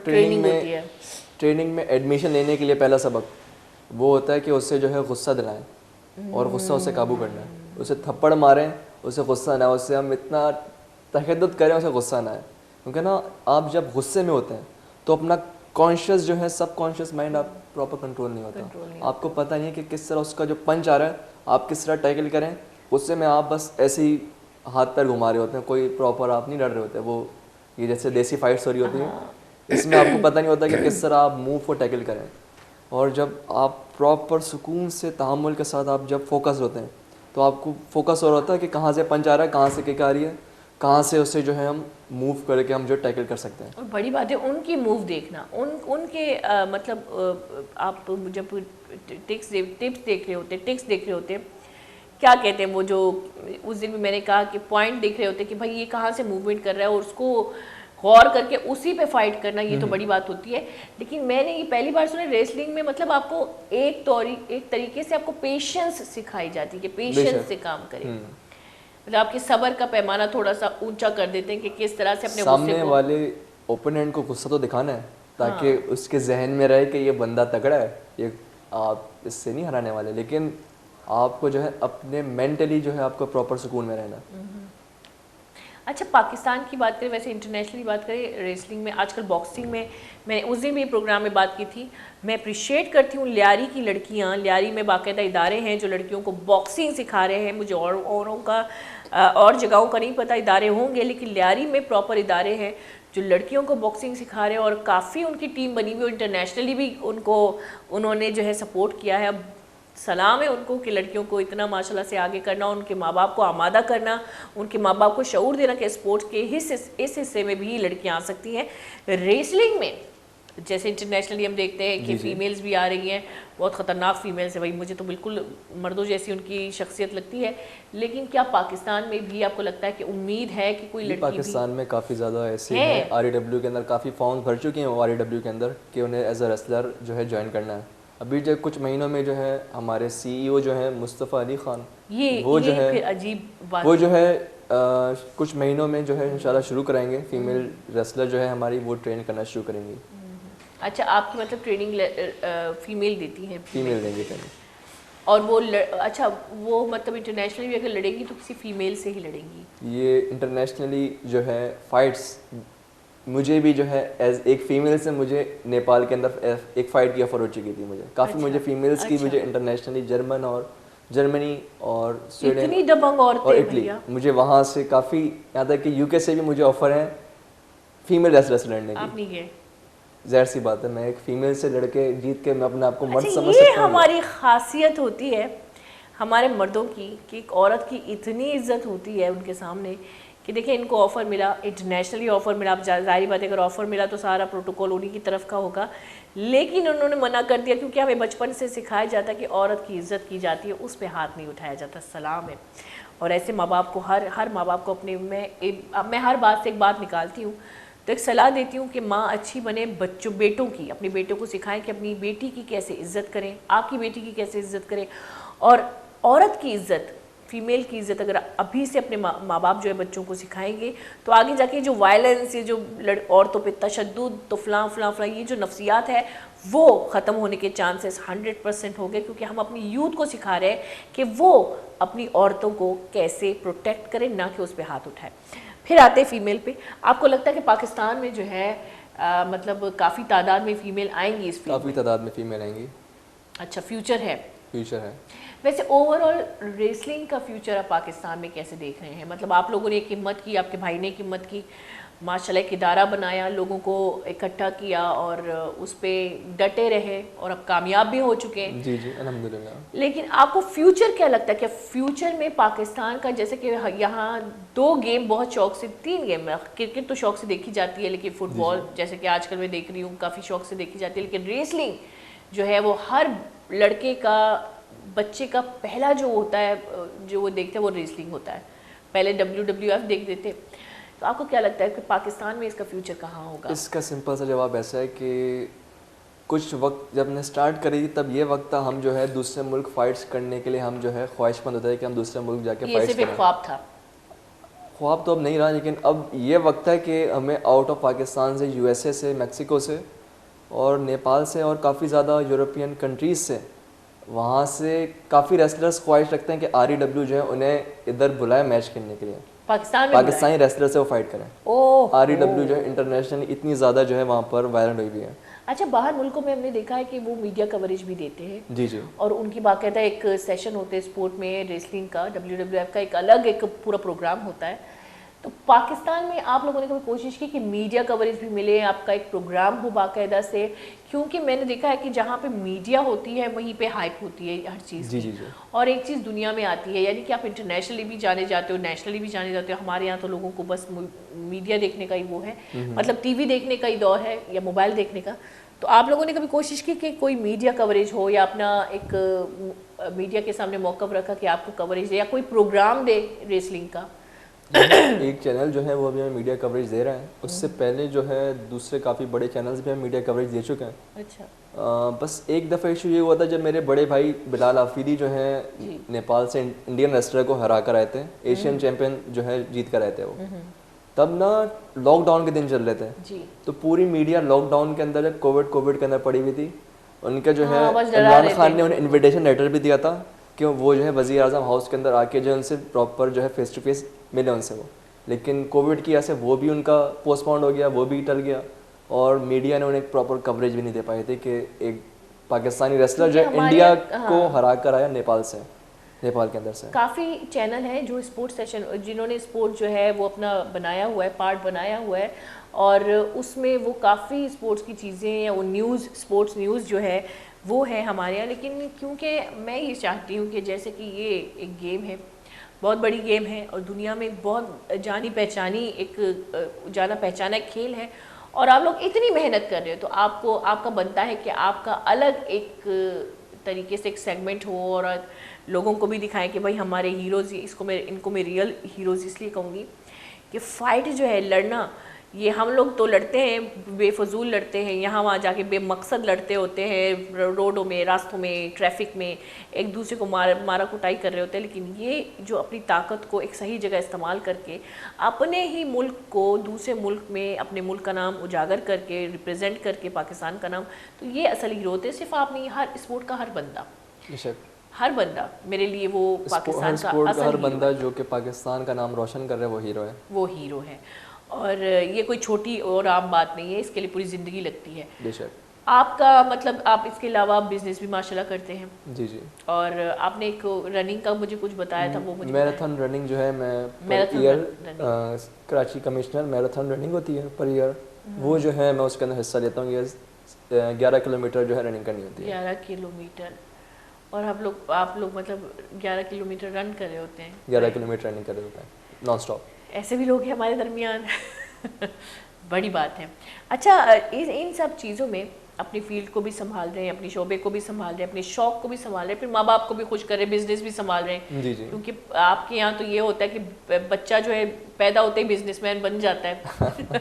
ٹریننگ میں ایڈمیشن لینے کے لیے پہلا سبق وہ ہوتا ہے کہ اس سے جو ہے غصہ دلائیں اور غصہ اسے قابو کرنا ہے. اسے تھپڑ ماریں, اسے غصہ نہ آئے, اسے ہم اتنا تشدد کریں اسے غصہ نہ آئے. کیونکہ نا آپ جب غصے میں ہوتے ہیں تو اپنا کانشیس جو ہے سب کانشیس مائنڈ آپ پراپر کنٹرول نہیں ہوتا. آپ کو پتہ نہیں ہے کہ کس طرح اس کا جو پنچ آ رہا ہے آپ کس طرح ٹیکل کریں. غصے میں آپ بس ایسے ہی ہاتھ پیر گھما رہے ہوتے ہیں, کوئی پراپر آپ نہیں لڑ رہے ہوتے. وہ یہ جیسے دیسی فائٹس ہو رہی ہوتی ہیں, اس میں آپ کو پتہ نہیں ہوتا کہ کس طرح آپ موو کو ٹیکل کریں. اور جب آپ پراپر سکون سے تحمل کے ساتھ آپ جب فوکس ہوتے ہیں تو آپ کو فوکس ہو رہا ہوتا ہے کہ کہاں سے پنچ آ رہا ہے, کہاں سے کک آ رہی ہے, کہاں سے اسے جو ہے ہم موو کر کے ہم جو ٹیکل کر سکتے ہیں. اور بڑی بات ہے ان کی موو دیکھنا, ان کے مطلب آپ جب ٹکس دیکھ رہے ہوتے, ٹکس دیکھ رہے ہوتے, کیا کہتے ہیں وہ جو اس دن بھی میں نے کہا کہ پوائنٹ دیکھ رہے ہوتے کہ بھائی یہ کہاں سے موومنٹ کر رہا ہے, اور اس کو غور کر کے اسی پہ فائٹ کرنا, یہ تو بڑی بات ہوتی ہے. لیکن میں نے یہ پہلی بار سنا ریسلنگ میں مطلب آپ کو ایک طریقے سے آپ کو پیشنس سکھائی جاتی ہے کہ پیشنس سے کام کریں. مطلب آپ کے صبر کا پیمانہ تھوڑا سا اونچا کر دیتے ہیں کہ کس طرح سے اپنے سامنے والے اوپوننٹ کو غصہ تو دکھانا ہے تاکہ اس کے ذہن میں رہے کہ یہ بندہ تگڑا ہے, یہ آپ اس سے نہیں ہرانے والے. لیکن آپ کو جو ہے اپنے مینٹلی جو ہے آپ کو پراپر سکون میں رہنا. اچھا پاکستان کی بات کریں, ویسے انٹرنیشنلی بات کریں ریسلنگ میں, آج کل باکسنگ میں نے اس دن بھی پروگرام میں بات کی تھی, میں اپریشیٹ کرتی ہوں لیاری کی لڑکیاں, لیاری میں باقاعدہ ادارے ہیں جو لڑکیوں کو باکسنگ سکھا رہے ہیں. مجھے اوروں کا اور جگہوں کا نہیں پتہ ادارے ہوں گے, لیکن لیاری میں پراپر ادارے ہیں جو لڑکیوں کو باکسنگ سکھا رہے ہیں, اور کافی ان کی ٹیم بنی ہوئی, انٹرنیشنلی بھی انہوں نے جو ہے سپورٹ کیا ہے. اب سلام ہے ان کو کہ لڑکیوں کو اتنا ماشاءاللہ سے آگے کرنا, ان کے ماں باپ کو آمادہ کرنا, ان کے ماں باپ کو شعور دینا کہ اسپورٹس کے اس حصے میں بھی لڑکیاں آ سکتی ہیں. ریسلنگ میں جیسے انٹرنیشنلی ہم دیکھتے ہیں کہ فیمیلز بھی آ رہی ہیں, بہت خطرناک فیمیلز ہیں بھائی, مجھے تو بالکل مردوں جیسی ان کی شخصیت لگتی ہے. لیکن کیا پاکستان میں بھی آپ کو لگتا ہے کہ امید ہے کہ کوئی لڑکی پاکستان میں کافی زیادہ ایسے ہیں REW کے اندر کافی فارم بھر چکے ہیں REW کے اندر کہ انہیں ایز اے ریسلر جو ہے جوائن کرنا ہے. ابھی جو کچھ مہینوں میں جو ہے ہمارے CEO جو ہیں مصطفیٰ علی خان, وہ جو ہے وہ جو ہے کچھ مہینوں میں جو ہے انشاءاللہ شروع کریں گے, فیمیل ریسلر جو ہے ہماری وہ ٹرین کرنا شروع کریں گی. اچھا آپ کی مطلب ٹریننگ فیمیل دیتی ہیں؟ فیمیل دیں گے ٹریننگ. اور وہ اچھا وہ مطلب انٹرنیشنلی بھی اگر لڑیں گی تو کسی فیمیل سے ہی لڑیں گی؟ یہ انٹرنیشنلی جو ہے فائٹس مجھے بھی جو ہے ایز ایک فیمیل سے مجھے نیپال کے اندر ایک فائٹ کی آفر ہو چکی تھی مجھے کافی. مجھے فیمیلس کی مجھے انٹرنیشنلی جرمنی اور سویڈن اتنی دبنگ اور عورتیں اٹلی مجھے وہاں سے کافی یہاں تک کہ UK سے بھی مجھے آفر ہیں فیمیل ریسلر سے لڑنے کی. آپ نہیں گئے؟ ظاہر سی بات ہے میں ایک فیمیل سے لڑ کے جیت کے میں اپنے آپ کو مرد اچھا سمجھ یہ سکتا ہوں. ہماری خاصیت ہوتی ہے ہمارے مردوں کی کہ ایک عورت کی اتنی عزت ہوتی ہے ان کے سامنے کہ دیکھیں ان کو آفر ملا, انٹرنیشنلی آفر ملا. اب ظاہری بات ہے اگر آفر ملا تو سارا پروٹوکول انہی کی طرف کا ہوگا, لیکن انہوں نے منع کر دیا کیونکہ ہمیں بچپن سے سکھایا جاتا ہے کہ عورت کی عزت کی جاتی ہے, اس پہ ہاتھ نہیں اٹھایا جاتا. سلام ہے. اور ایسے ماں باپ کو ہر ماں باپ کو اپنے میں ہر بات سے ایک بات نکالتی ہوں تو ایک صلاح دیتی ہوں کہ ماں اچھی بنے, بیٹوں کی, اپنے بیٹوں کو سکھائیں کہ اپنی بیٹی کی کیسے عزت کریں, آپ کی بیٹی کی کیسے عزت کریں. اور عورت کی عزت, فیمیل کی عزت اگر ابھی سے اپنے ماں باپ جو ہے بچوں کو سکھائیں گے تو آگے جا کے جو وائلنس, یہ جو عورتوں پہ تشدد, تو فلاں فلاں فلاں یہ جو نفسیات ہے وہ ختم ہونے کے چانسز 100% ہو گئے, کیونکہ ہم اپنی یوتھ کو سکھا رہے ہیں کہ وہ اپنی عورتوں کو کیسے پروٹیکٹ کریں, نہ کہ اس پہ ہاتھ اٹھائے. پھر آتے فیمیل پہ. آپ کو لگتا ہے کہ پاکستان میں جو ہے مطلب کافی تعداد میں فیمیل آئیں گی اس فیلڈ میں؟ کافی تعداد میں فیمیل آئیں گی. اچھا فیوچر ہے. فیوچر ہے. ویسے اوور آل ریسلنگ کا فیوچر آپ پاکستان میں کیسے دیکھ رہے ہیں؟ مطلب آپ لوگوں نے ایک ہمت کی, آپ کے بھائی نے ایک ہمت کی, ماشاءاللہ ایک ادارہ بنایا, لوگوں کو اکٹھا کیا اور اس پہ ڈٹے رہے اور اب کامیاب بھی ہو چکے ہیں. جی جی الحمدللہ. لیکن آپ کو فیوچر کیا لگتا ہے کہ فیوچر میں پاکستان کا, جیسے کہ یہاں 2 گیم بہت شوق سے, 3 گیم, کرکٹ تو شوق سے دیکھی جاتی ہے, لیکن فٹ بال جیسے کہ آج کل میں دیکھ رہی ہوں کافی شوق سے دیکھی جاتی ہے, لیکن ریسلنگ جو ہے وہ ہر لڑکے کا, بچے کا پہلا جو ہوتا ہے جو وہ دیکھتے ہیں وہ ریسلنگ ہوتا ہے. پہلے WWF دیکھ دیتے. تو آپ کو کیا لگتا ہے کہ پاکستان میں اس کا فیوچر کہاں ہوگا؟ اس کا سمپل سا جواب ایسا ہے کہ کچھ وقت جب نے اسٹارٹ کری تب یہ وقت تھا ہم جو ہے دوسرے ملک فائٹس کرنے کے لیے ہم جو ہے خواہش مند ہوتے ہیں کہ ہم دوسرے ملک جا کے فائٹس کریں. یہ صرف ایک خواب تھا. خواب تو اب نہیں رہا, لیکن اب یہ وقت ہے کہ ہمیں آؤٹ آف پاکستان سے, USA سے, میکسیکو سے اور نیپال سے اور کافی زیادہ یورپین کنٹریز سے, وہاں سے کافی ریسلرز خواہش رکھتے ہیں کہ REW جو ہے انہیں ادھر بلائے میچ کھیلنے کے لیے, پاکستانی ریسلر سے وہ فائٹ کریں. REW جو ہے انٹرنیشنل اتنی زیادہ جو ہے وہاں پر وائرل ہوئی بھی ہے. اچھا باہر ملکوں میں ہم نے دیکھا ہے کہ وہ میڈیا کوریج بھی دیتے ہیں. جی جی. اور ان کی باقاعدہ ایک سیشن ہوتے ہیں اسپورٹ میں, ریسلنگ کا, WWF کا ایک الگ ایک پورا پروگرام ہوتا ہے. تو پاکستان میں آپ لوگوں نے کبھی کوشش کی کہ میڈیا کوریج بھی ملے, آپ کا ایک پروگرام ہو باقاعدہ سے؟ کیونکہ میں نے دیکھا ہے کہ جہاں پہ میڈیا ہوتی ہے وہیں پہ ہائپ ہوتی ہے ہر چیز کی. اور ایک چیز دنیا میں آتی ہے, یعنی کہ آپ انٹرنیشنلی بھی جانے جاتے ہو, نیشنلی بھی جانے جاتے ہو. ہمارے یہاں تو لوگوں کو بس میڈیا دیکھنے کا ہی وہ ہے, مطلب TV دیکھنے کا ہی دور ہے یا موبائل دیکھنے کا. تو آپ لوگوں نے کبھی کوشش کی کہ کوئی میڈیا کوریج ہو, یا اپنا ایک میڈیا کے سامنے موقف رکھا کہ آپ کو کوریج دے یا کوئی پروگرام دے ریسلنگ کا؟ ایک چینل جو ہے وہ ابھی ہمیں میڈیا کوریج دے رہا ہے. اس سے پہلے جو ہے دوسرے کافی بڑے چینلز بھی ہمیں میڈیا کوریج دے چکے ہیں. اچھا. بس ایک دفعہ ایشو یہ ہوا تھا جب میرے بڑے بھائی بلال آفریدی جو ہیں نیپال سے انڈین ریسلر کو ہرا کر آئے تھے, ایشین چیمپئن جو ہے جیت کر آئے تھے وہ, تب نا لاک ڈاؤن کے دن چل رہے تھے. تو پوری میڈیا لاک ڈاؤن کے اندر جب کووڈ کے اندر پڑی ہوئی تھی, ان کا جو ہے عمران خان نے انہیں انویٹیشن لیٹر بھی دیا تھا کہ وہ جو ہے وزیر اعظم ہاؤس کے اندر آ کے جو ان سے پراپر جو ہے فیس ٹو فیس ملے ان سے وہ. لیکن کووڈ کی وجہ سے وہ بھی ان کا پوسٹ پون ہو گیا, وہ بھی ٹل گیا, اور میڈیا نے انہیں ایک پراپر کوریج بھی نہیں دے پائی تھی کہ ایک پاکستانی ریسلر جو ہے انڈیا کو ہرا کر آیا نیپال کے اندر سے. کافی چینل ہیں جو اسپورٹ سیشن, جنہوں نے اسپورٹ جو ہے وہ اپنا بنایا ہوا ہے, پارٹ بنایا ہوا ہے, اور اس میں وہ کافی اسپورٹس کی چیزیں یا وہ نیوز, اسپورٹس نیوز جو ہے وہ ہے ہمارے یہاں. لیکن کیونکہ میں یہ چاہتی ہوں کہ جیسے کہ یہ ایک گیم ہے, بہت بڑی گیم ہے, اور دنیا میں بہت جانی پہچانا ایک کھیل ہے, اور آپ لوگ اتنی محنت کر رہے ہو, تو آپ کا بنتا ہے کہ آپ کا الگ ایک طریقے سے ایک سیگمنٹ ہو, اور لوگوں کو بھی دکھائیں کہ بھائی ہمارے ہیروز, ان کو میں ریئل ہیروز اس لیے کہوں گی کہ فائٹ جو ہے, لڑنا, یہ ہم لوگ تو لڑتے ہیں بے فضول لڑتے ہیں, یہاں وہاں جا کے بے مقصد لڑتے ہوتے ہیں, روڈوں میں, راستوں میں, ٹریفک میں ایک دوسرے کو مارا کٹائی کر رہے ہوتے ہیں. لیکن یہ جو اپنی طاقت کو ایک صحیح جگہ استعمال کر کے اپنے ہی ملک کو دوسرے ملک میں اپنے ملک کا نام اجاگر کر کے, ریپرزینٹ کر کے پاکستان کا نام, تو یہ اصل ہیرو ہوتے ہیں. صرف آپ نہیں, ہر اسپورٹ کا ہر بندہ. ہر بندہ میرے لیے وہ پاکستان کا اسپورٹ اصل کا ہر بندہ جو کہ پاکستان کا نام روشن کر رہا ہے وہ ہیرو ہے. وہ ہیرو ہے. اور یہ کوئی چھوٹی اور عام بات نہیں ہے, اس کے لیے پوری زندگی لگتی ہے. بے شک. آپ کا مطلب آپ اس کے علاوہ بزنس بھی ماشاءاللہ کرتے ہیں. جی جی. اور آپ نے ایک رننگ کا مجھے کچھ بتایا تھا, وہ مجھے میراتھن رننگ جو ہے میں پر ایئر کراچی کمشنر میراتھن رننگ ہوتی ہے پر ایئر, وہ جو ہے میں اس کے اندر حصہ لیتا ہوں. یہ 11 کلومیٹر جو ہے رننگ کرنی ہوتی ہے. 11 کلومیٹر. اور آپ لوگ مطلب 11 کلومیٹر رن کر رہے ہوتے ہیں. 11 کلومیٹر رننگ کر رہے ہوتے ہیں نان اسٹاپ. ایسے بھی لوگ ہیں ہمارے درمیان. بڑی بات ہے. اچھا, ان سب چیزوں میں اپنی فیلڈ کو بھی سنبھال رہے ہیں, اپنی شعبے کو بھی سنبھال رہے ہیں, اپنے شوق کو بھی سنبھال رہے ہیں, پھر ماں باپ کو بھی خوش کر رہے ہیں, بزنس بھی سنبھال رہے ہیں. جی جی. کیونکہ آپ کے یہاں تو یہ ہوتا ہے کہ بچہ جو ہے پیدا ہوتے ہی بزنس مین بن جاتا ہے.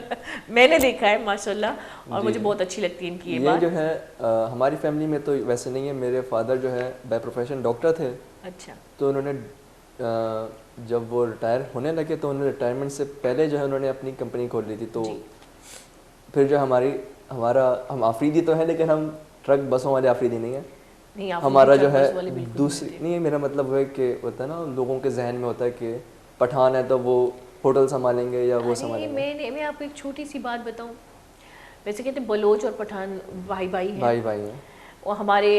میں نے دیکھا ہے ماشاءاللہ, اور مجھے بہت اچھی لگتی ہے ان کی یہ بات. جو ہے ہماری فیملی میں تو ویسے نہیں ہے. میرے فادر جو ہے بائی پروفیشن ڈاکٹر تھے. اچھا. تو انہوں نے جب وہ ریٹائر ہونے لگے تو انہوں نے ریٹائرمنٹ سے پہلے جو ہے انہوں نے اپنی کمپنی کھول لی تھی. تو پھر جو ہم آفریدی تو ہیں لیکن ہم ٹرک بسوں والے آفریدی نہیں ہیں. ہمارا جو ہے دوسری نہیں ہے. میرا مطلب ہے کہ ہوتا ہے نا لوگوں کے ذہن میں ہوتا ہے کہ پٹھان ہے تو وہ ہوٹل سنبھالیں گے یا وہ سنبھالیں گے. میں آپ کو ایک چھوٹی سی بات بتاؤں. ویسے کہتے ہیں بلوچ اور پٹھان بھائی ہیں. اور ہمارے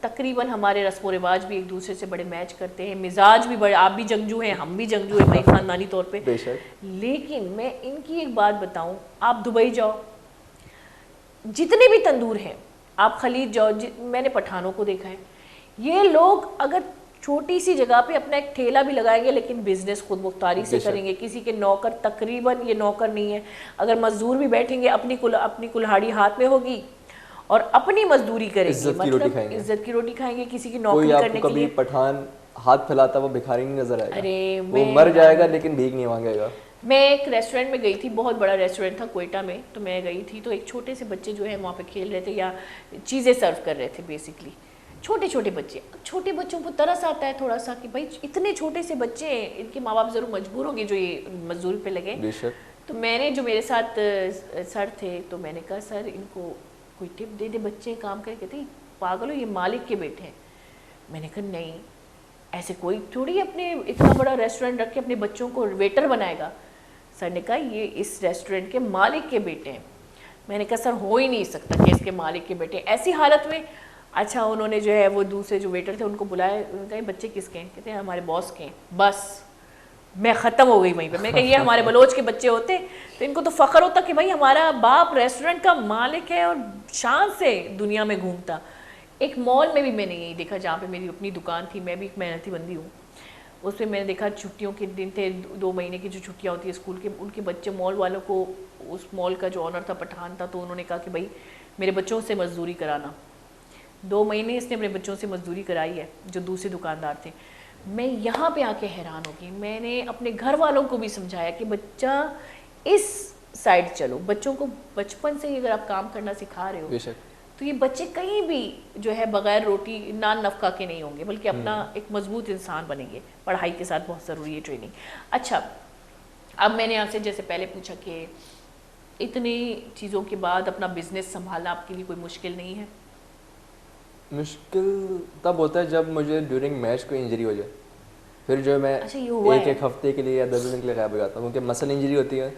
تقریباً ہمارے رسم و رواج بھی ایک دوسرے سے بڑے میچ کرتے ہیں, مزاج بھی بڑے. آپ بھی جنگجو ہیں, ہم بھی جنگجو ہیں بھائی خاندانی طور پہ. لیکن میں ان کی ایک بات بتاؤں, آپ دبئی جاؤ, جتنے بھی تندور ہیں, آپ خلیج جاؤ, میں نے پٹھانوں کو دیکھا ہے, یہ لوگ اگر چھوٹی سی جگہ پہ اپنا ایک ٹھیلا بھی لگائیں گے لیکن بزنس خود مختاری سے کریں گے. کسی کے نوکر, تقریباً یہ نوکر نہیں ہے. اگر مزدور بھی بیٹھیں گے اپنی کلہاڑی ہاتھ میں ہوگی اور اپنی مزدوری کریں گے, مطلب عزت کی روٹی کھائیں گے. کسی کی نوکری کرنے کے لیے پٹھان ہاتھ پھیلاتا وہ بھکاری نہیں نظر آئے گا. ارے وہ مر جائے گا لیکن بھیک نہیں مانگے گا. میں ایک ریسٹورینٹ میں گئی تھی, بہت بڑا ریسٹورینٹ تھا کوئٹہ میں. تو میں گئی تھی تو ایک چھوٹے سے بچے جو ہے وہاں پہ کھیل رہے تھے یا چیزیں سرو کر رہے تھے. بیسکلی چھوٹے بچے, چھوٹے بچوں کو ترس آتا ہے تھوڑا سا کہ بھائی اتنے چھوٹے سے بچے ہیں, ان کے ماں باپ ضرور مجبور ہوں گے جو یہ مزدوری پہ لگے. تو میں نے جو میرے ساتھ سر تھے تو میں نے کہا سر ان کو کوئی ٹپ دے دے, بچے کام کر کے. کہتے پاگل ہو, یہ مالک کے بیٹے ہیں. میں نے کہا نہیں, ایسے کوئی تھوڑی اپنے اتنا بڑا ریسٹورینٹ رکھ کے اپنے بچوں کو ویٹر بنائے گا. سر نے کہا یہ اس ریسٹورینٹ کے مالک کے بیٹے ہیں. میں نے کہا سر ہو ہی نہیں سکتا کہ اس کے مالک کے بیٹے ایسی حالت میں. اچھا, انہوں نے جو ہے وہ دوسرے جو ویٹر تھے ان کو بلایا, انہوں نے کہا بچے کس کے ہیں؟ کہتے ہیں ہمارے باس کے ہیں. بس میں ختم ہو گئی وہیں پہ. میں کہا یہ ہمارے بلوچ کے بچے ہوتے تو ان کو تو فخر ہوتا کہ بھائی ہمارا باپ ریسٹورینٹ کا مالک ہے اور شان سے دنیا میں گھومتا. ایک مال میں بھی میں نے یہی دیکھا جہاں پہ میری اپنی دکان تھی, میں بھی ایک محنتی بندی ہوں, اس پہ میں نے دیکھا چھٹیوں کے دن تھے, 2 مہینے کی جو چھٹیاں ہوتی ہیں اسکول کے, ان کے بچے مال والوں کو, اس مال کا جو آنر تھا پٹھان تھا, تو انہوں نے کہا کہ بھائی میرے بچوں سے مزدوری کرانا. 2 مہینے اس نے اپنے بچوں سے مزدوری کرائی ہے جو دوسرے دکاندار تھے. میں یہاں پہ آ کے حیران ہو گئی. میں نے اپنے گھر والوں کو بھی سمجھایا کہ بچہ اس سائڈ چلو. بچوں کو بچپن سے ہی اگر آپ کام کرنا سکھا رہے ہو تو یہ بچے کہیں بھی جو ہے بغیر روٹی نان نفقہ کے نہیں ہوں گے, بلکہ اپنا ایک مضبوط انسان بنیں گے. پڑھائی کے ساتھ بہت ضروری ہے ٹریننگ. اچھا, اب میں نے آپ سے جیسے پہلے پوچھا کہ اتنی چیزوں کے بعد اپنا بزنس سنبھالنا آپ کے لیے کوئی مشکل نہیں ہے؟ مشکل تب ہوتا ہے جب مجھے ڈیورنگ میچ کوئی انجری ہو جائے. پھر جو میں ایک ہفتے کے لیے یا 10 دن کے لیے غائب ہو جاتا ہوں, کیونکہ مسل انجری ہوتی ہے.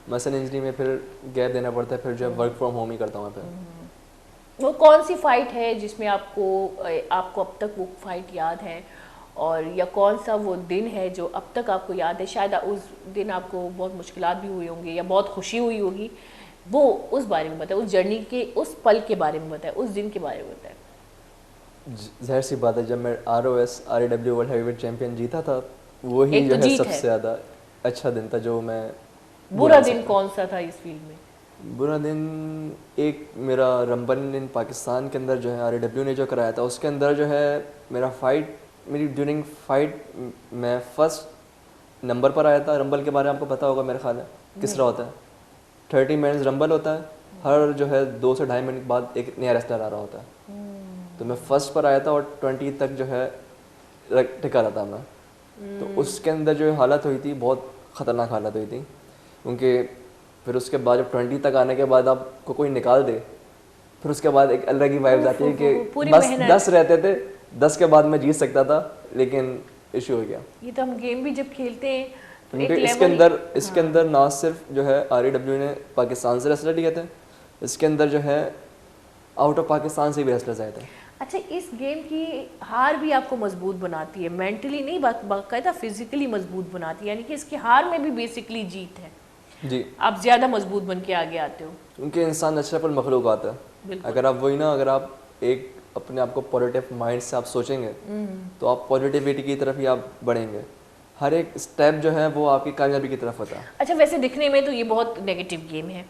مسل انجری میں پھر گیپ دینا پڑتا ہے. پھر جو ہے ورک فرام ہوم ہی کرتا ہوں. پھر وہ کون سی فائٹ ہے جس میں آپ کو اب تک وہ فائٹ یاد ہے, اور یا کون سا وہ دن ہے جو اب تک آپ کو یاد ہے؟ شاید اس دن آپ کو بہت مشکلات بھی ہوئی ہوں گی یا بہت خوشی ہوئی ہوگی, وہ اس بارے میں بتائیں, اس جرنی کے اس پل کے بارے میں بتائیں, اس دن کے بارے میں بتائیں. ظاہر سی بات ہے, جب میں ROS RAW world heavyweight champion جیتا تھا, وہی جو ہے سب سے زیادہ اچھا دن تھا. جو میں برا دن کون سا تھا اس فیلڈ میں؟ برا دن ایک میرا رمبل ان پاکستان کے اندر جو ہے RAW نے جو کرایا تھا, اس کے اندر جو ہے میری ڈیورنگ فائٹ میں فرسٹ نمبر پر آیا تھا. رمبل کے بارے میں آپ کو پتہ ہوگا میرا خیال ہے کس طرح ہوتا ہے. 30 منٹس رمبل ہوتا ہے, ہر جو ہے 2 سے 2.5 منٹ بعد ایک نیا ریسلر آ رہا ہوتا ہے. تو میں فرسٹ پر آیا تھا اور 20 تک جو ہے ٹکا رہا تھا میں. تو اس کے اندر جو حالت ہوئی تھی بہت خطرناک حالت ہوئی تھی, کیونکہ پھر اس کے بعد جب 20 تک آنے کے بعد آپ کو کوئی نکال دے, پھر اس کے بعد ایک الگ ہی وائبز آتی ہے کہ بس 10 رہتے تھے 10 کے بعد میں جیت سکتا تھا لیکن ایشو ہو گیا. یہ تو ہم گیم بھی جب کھیلتے ہیں تو ایک اس کے اندر نہ صرف جو ہے REW نے پاکستان سے ریسلر لیے تھے, اس کے اندر جو ہے آؤٹ آف پاکستان سے بھی ریسلرز آئے تھے. اچھا, اس گیم کی ہار بھی آپ کو مضبوط بناتی ہے, مینٹلی نہیں باقاعدہ فزیکلی مضبوط بناتی ہے, یعنی کہ اس کی ہار میں بھی بیسکلی جیت ہے. جی, آپ زیادہ مضبوط بن کے آگے آتے ہو کیونکہ انسان اشرف المخلوق آتا ہے. اگر آپ وہی نا, اگر آپ ایک اپنے آپ کو پازیٹیو مائنڈ سے آپ سوچیں گے تو آپ پازیٹیوٹی کی طرف ہی آپ بڑھیں گے. ہر ایک اسٹیپ جو ہے وہ آپ کی کامیابی کی طرف ہوتا ہے. اچھا, ویسے دکھنے میں تو یہ بہت نیگیٹو گیم ہے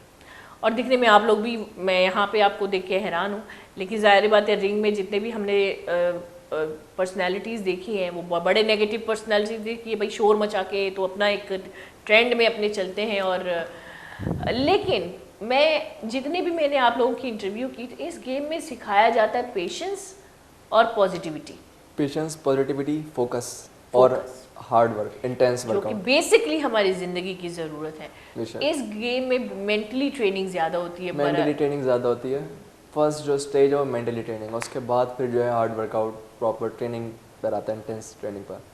اور دکھنے میں آپ لوگ بھی, میں یہاں پہ آپ کو دیکھ کے حیران ہوں, لیکن ظاہر بات ہے رنگ میں جتنے بھی ہم نے پرسنالٹیز دیکھی ہیں وہ بڑے نیگیٹو پرسنالٹیز دیکھی ہے, بھائی شور مچا کے تو اپنا ایک ٹرینڈ میں اپنے چلتے ہیں. اور لیکن میں جتنے بھی میں نے آپ لوگوں کی انٹرویو کی تو اس گیم میں سکھایا جاتا ہے پیشنس اور پازیٹیوٹی. پیشنس, پازیٹیوٹی, فوکس اور ہارڈ ورک, انٹینس ورک, جو کہ بیسکلی ہماری زندگی کی ضرورت ہے. اس گیم میں مینٹلی ٹریننگ زیادہ ہوتی ہے. مینٹلی ٹریننگ زیادہ ہوتی ہے. فرسٹ جو اسٹیج ہے وہ مینٹلی ٹریننگ, اس کے بعد پھر جو ہے hard work out proper training پر آتا ہے, انٹینس ٹریننگ پر.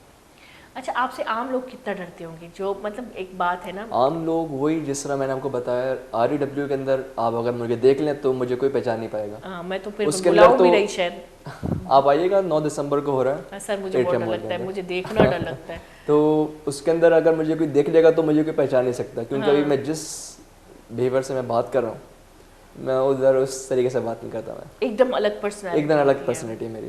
اچھا, آپ سے عام لوگ کتنا ڈرتے ہوں گے؟ جو مطلب ایک بات ہے نا, عام لوگ وہی جس طرح میں نے آپ کو بتایا, REW کے اندر آپ اگر مجھے دیکھ لیں تو مجھے کوئی پہچان نہیں پائے گا. ہاں, میں تو پھر بلاؤں بھی نہیں شاید. آپ آئیے گا, 9 دسمبر کو ہو رہا ہے. سر مجھے بہت ڈر لگتا ہے, مجھے دیکھنا ڈر لگتا ہے. تو اس کے اندر اگر مجھے کوئی دیکھ لے گا تو مجھے کوئی پہچان نہیں سکتا, کیونکہ ابھی میں جس بہیویئر سے میں بات کر رہا ہوں میں ادھر اس طریقے سے بات نہیں کرتا. میں ایک دم الگ پرسنالٹی, ایک دم الگ پرسنالٹی ہے میری,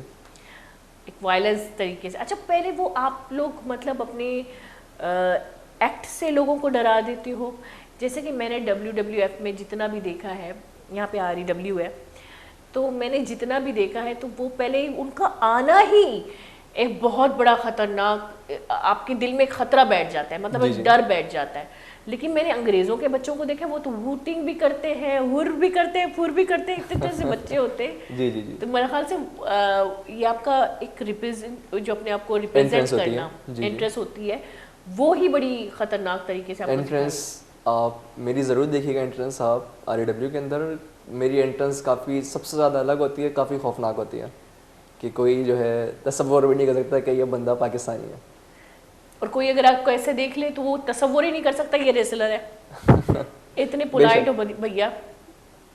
ایک وائلنس طریقے سے. اچھا, پہلے وہ آپ لوگ مطلب اپنے ایکٹ سے لوگوں کو ڈرا دیتے ہو؟ جیسے کہ میں نے WWF میں جتنا بھی دیکھا ہے, یہاں پہ REW ہے, تو میں نے جتنا بھی دیکھا ہے تو وہ پہلے ان کا آنا ہی ایک بہت بڑا خطرناک, آپ کے دل میں ایک خطرہ بیٹھ جاتا ہے, مطلب ایک ڈر بیٹھ جاتا ہے. لیکن میں نے انگریزوں کے بچوں کو دیکھا, وہ تو ووٹنگ بھی کرتے ہیں, ہر بھی کرتے ہیں, پھر بھی کرتے ہیں, اتنے سے بچے ہوتے ہیں. جی جی جی. تو میرے خیال سے یہ آپ کا ایک جو اپنے آپ کو ریپرزینٹ کرنا انٹرسٹ ہوتی ہے, وہ ہی بڑی خطرناک طریقے سے انٹرنس. آپ میری ضرور دیکھیے گا انٹرنس, آپ REW کے اندر میری انٹرنس کافی سب سے زیادہ الگ ہوتی ہے, کافی خوفناک ہوتی ہے, کہ کوئی جو ہے تصور بھی نہیں کر سکتا کہ یہ بندہ پاکستانی ہے. اور کوئی اگر آپ کو ایسے دیکھ لے تو وہ تصور ہی نہیں کر سکتا یہ ریسلر ہے. اتنے پولائٹ ہو بھیا,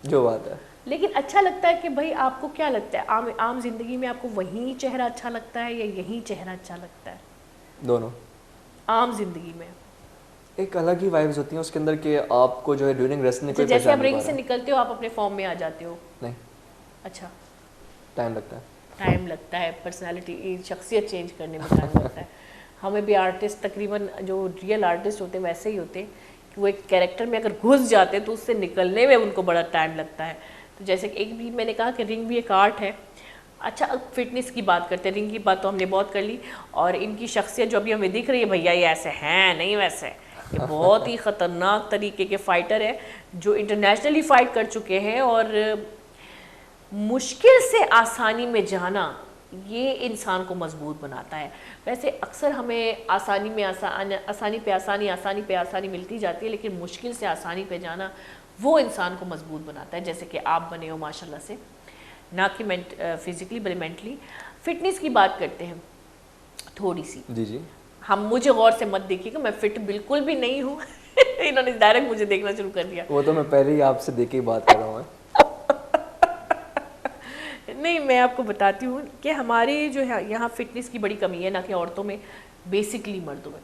جو بات ہے. لیکن اچھا لگتا ہے کہ بھائی آپ کو کیا لگتا ہے عام زندگی میں آپ کو وہی چہرہ اچھا لگتا ہے یا یہی چہرہ اچھا لگتا ہے؟ دونوں. عام زندگی میں ایک الگ ہی وائبز ہوتی ہیں اس کے اندر کہ آپ کو جو ہے ڈیورنگ ریسلنگ کوئی جیسے آپ رنگ سے نکلتے ہو آپ اپنے فارم میں آ جاتے ہو؟ نہیں. اچھا, ٹائم لگتا ہے. ٹائم لگتا ہے, پرسنالٹی شخصیت چینج کرنے میں ٹائم لگتا ہے. ہمیں بھی آرٹسٹ تقریباً جو ریئل آرٹسٹ ہوتے ہیں ویسے ہی ہوتے ہیں کہ وہ ایک کیریکٹر میں اگر گھس جاتے ہیں تو اس سے نکلنے میں ان کو بڑا ٹائم لگتا ہے. تو جیسے کہ ایک بھی میں نے کہا کہ رنگ بھی ایک آرٹ ہے. اچھا, اب فٹنس کی بات کرتے ہیں, رنگ کی بات تو ہم نے بہت کر لی, اور ان کی شخصیت جو ابھی ہمیں دکھ رہی ہے, بھیا یہ ایسے ہیں نہیں ویسے, یہ بہت ہی خطرناک طریقے کے فائٹر ہیں جو انٹرنیشنلی فائٹ کر چکے ہیں. اور مشکل سے آسانی میں جانا یہ انسان کو مضبوط بناتا ہے. ویسے اکثر ہمیں آسانی پہ آسانی ملتی جاتی ہے, لیکن مشکل سے آسانی پہ جانا وہ انسان کو مضبوط بناتا ہے, جیسے کہ آپ بنے ہو ماشاءاللہ سے, نہ کہ فزیکلی بلکہ مینٹلی. فٹنس کی بات کرتے ہیں تھوڑی سی. جی جی. ہم مجھے غور سے مت دیکھیے گا, میں فٹ بالکل بھی نہیں ہوں. انہوں نے ڈائریکٹ مجھے دیکھنا شروع کر دیا. وہ تو میں پہلے ہی آپ سے دیکھ کے بات کر رہا ہوں. نہیں, میں آپ کو بتاتی ہوں کہ ہماری جو ہے یہاں فٹنس کی بڑی کمی ہے, نہ کہ عورتوں میں, بیسکلی مردوں میں.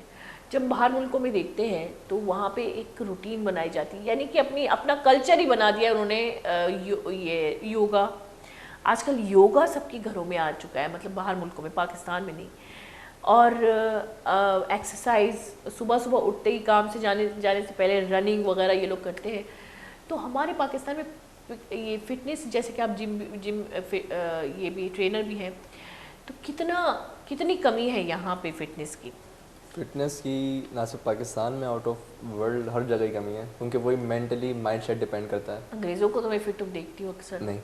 جب باہر ملکوں میں دیکھتے ہیں تو وہاں پہ ایک روٹین بنائی جاتی ہے, یعنی کہ اپنا کلچر ہی بنا دیا انہوں نے. یہ یوگا, آج کل یوگا سب کے گھروں میں آ چکا ہے, مطلب باہر ملکوں میں, پاکستان میں نہیں. اور ایکسرسائز, صبح اٹھتے ہی کام سے جانے سے پہلے رننگ وغیرہ یہ لوگ کرتے ہیں. تو ہمارے پاکستان میں یہ فٹنس, جیسے کہ آپ جم یہ بھی ٹرینر بھی ہیں, تو کتنی کمی ہے یہاں پہ فٹنس کی. فٹنس کی نہ صرف پاکستان میں, آؤٹ آف ورلڈ ہر جگہ ہی کمی ہے, کیونکہ وہی مینٹلی مائنڈ سیٹ ڈپینڈ کرتا ہے. انگریزوں کو تو میں فٹ دیکھتی ہوں اکثر. نہیں,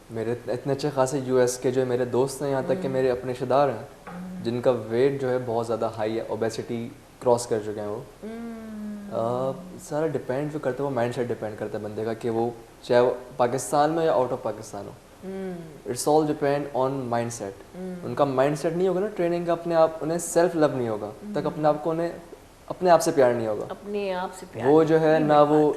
میرے اتنے اچھے خاصے US کے جو میرے دوست ہیں, یہاں تک کہ میرے اپنے رشتے دار ہیں جن کا ویٹ جو ہے بہت زیادہ ہائی ہے, اوبیسٹی کراس کر چکے ہیں وہ. سارا ڈپینڈ جو کرتا ہے وہ مائنڈ سیٹ ڈپینڈ کرتا ہے بندے کا, کہ وہ چاہے وہ پاکستان میں یا آؤٹ آف پاکستان ہو. It's all depend on mind set. ان کا مائنڈ سیٹ نہیں ہوگا نا ٹریننگ کا, اپنے آپ انہیں سیلف لو نہیں ہوگا تک اپنے آپ کو انہیں اپنے آپ سے پیار نہیں ہوگا. اپنے آپ سے پیار وہ جو ہے نہ وہ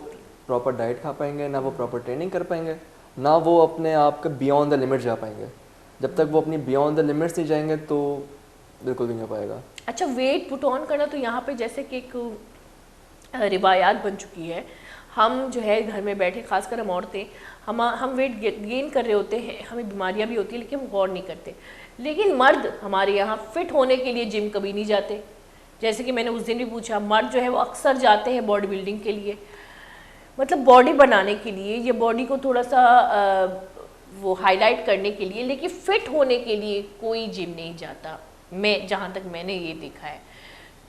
پراپر ڈائٹ کھا پائیں گے, نہ وہ پراپر ٹریننگ کر پائیں گے, نہ وہ اپنے آپ کے بیانڈ دا لمٹ جا پائیں گے. جب تک وہ اپنی بیانڈ دا لمٹس نہیں جائیں گے تو بالکل بھی نہیں ہو پائے گا. اچھا ویٹ پٹ آن کرنا, تو یہاں پہ جیسے کہ ایک روایات بن چکی ہے, ہم جو ہے گھر میں بیٹھے, خاص کر ہم عورتیں, ہم ویٹ گین کر رہے ہوتے ہیں, ہمیں بیماریاں بھی ہوتی ہیں لیکن ہم غور نہیں کرتے. لیکن مرد ہمارے یہاں فٹ ہونے کے لیے جم کبھی نہیں جاتے. جیسے کہ میں نے اس دن بھی پوچھا, مرد جو ہے وہ اکثر جاتے ہیں باڈی بلڈنگ کے لیے, مطلب باڈی بنانے کے لیے, یہ باڈی کو تھوڑا سا وہ ہائی لائٹ کرنے کے لیے, لیکن فٹ ہونے کے لیے کوئی جم نہیں جاتا, میں جہاں تک میں نے یہ دیکھا ہے.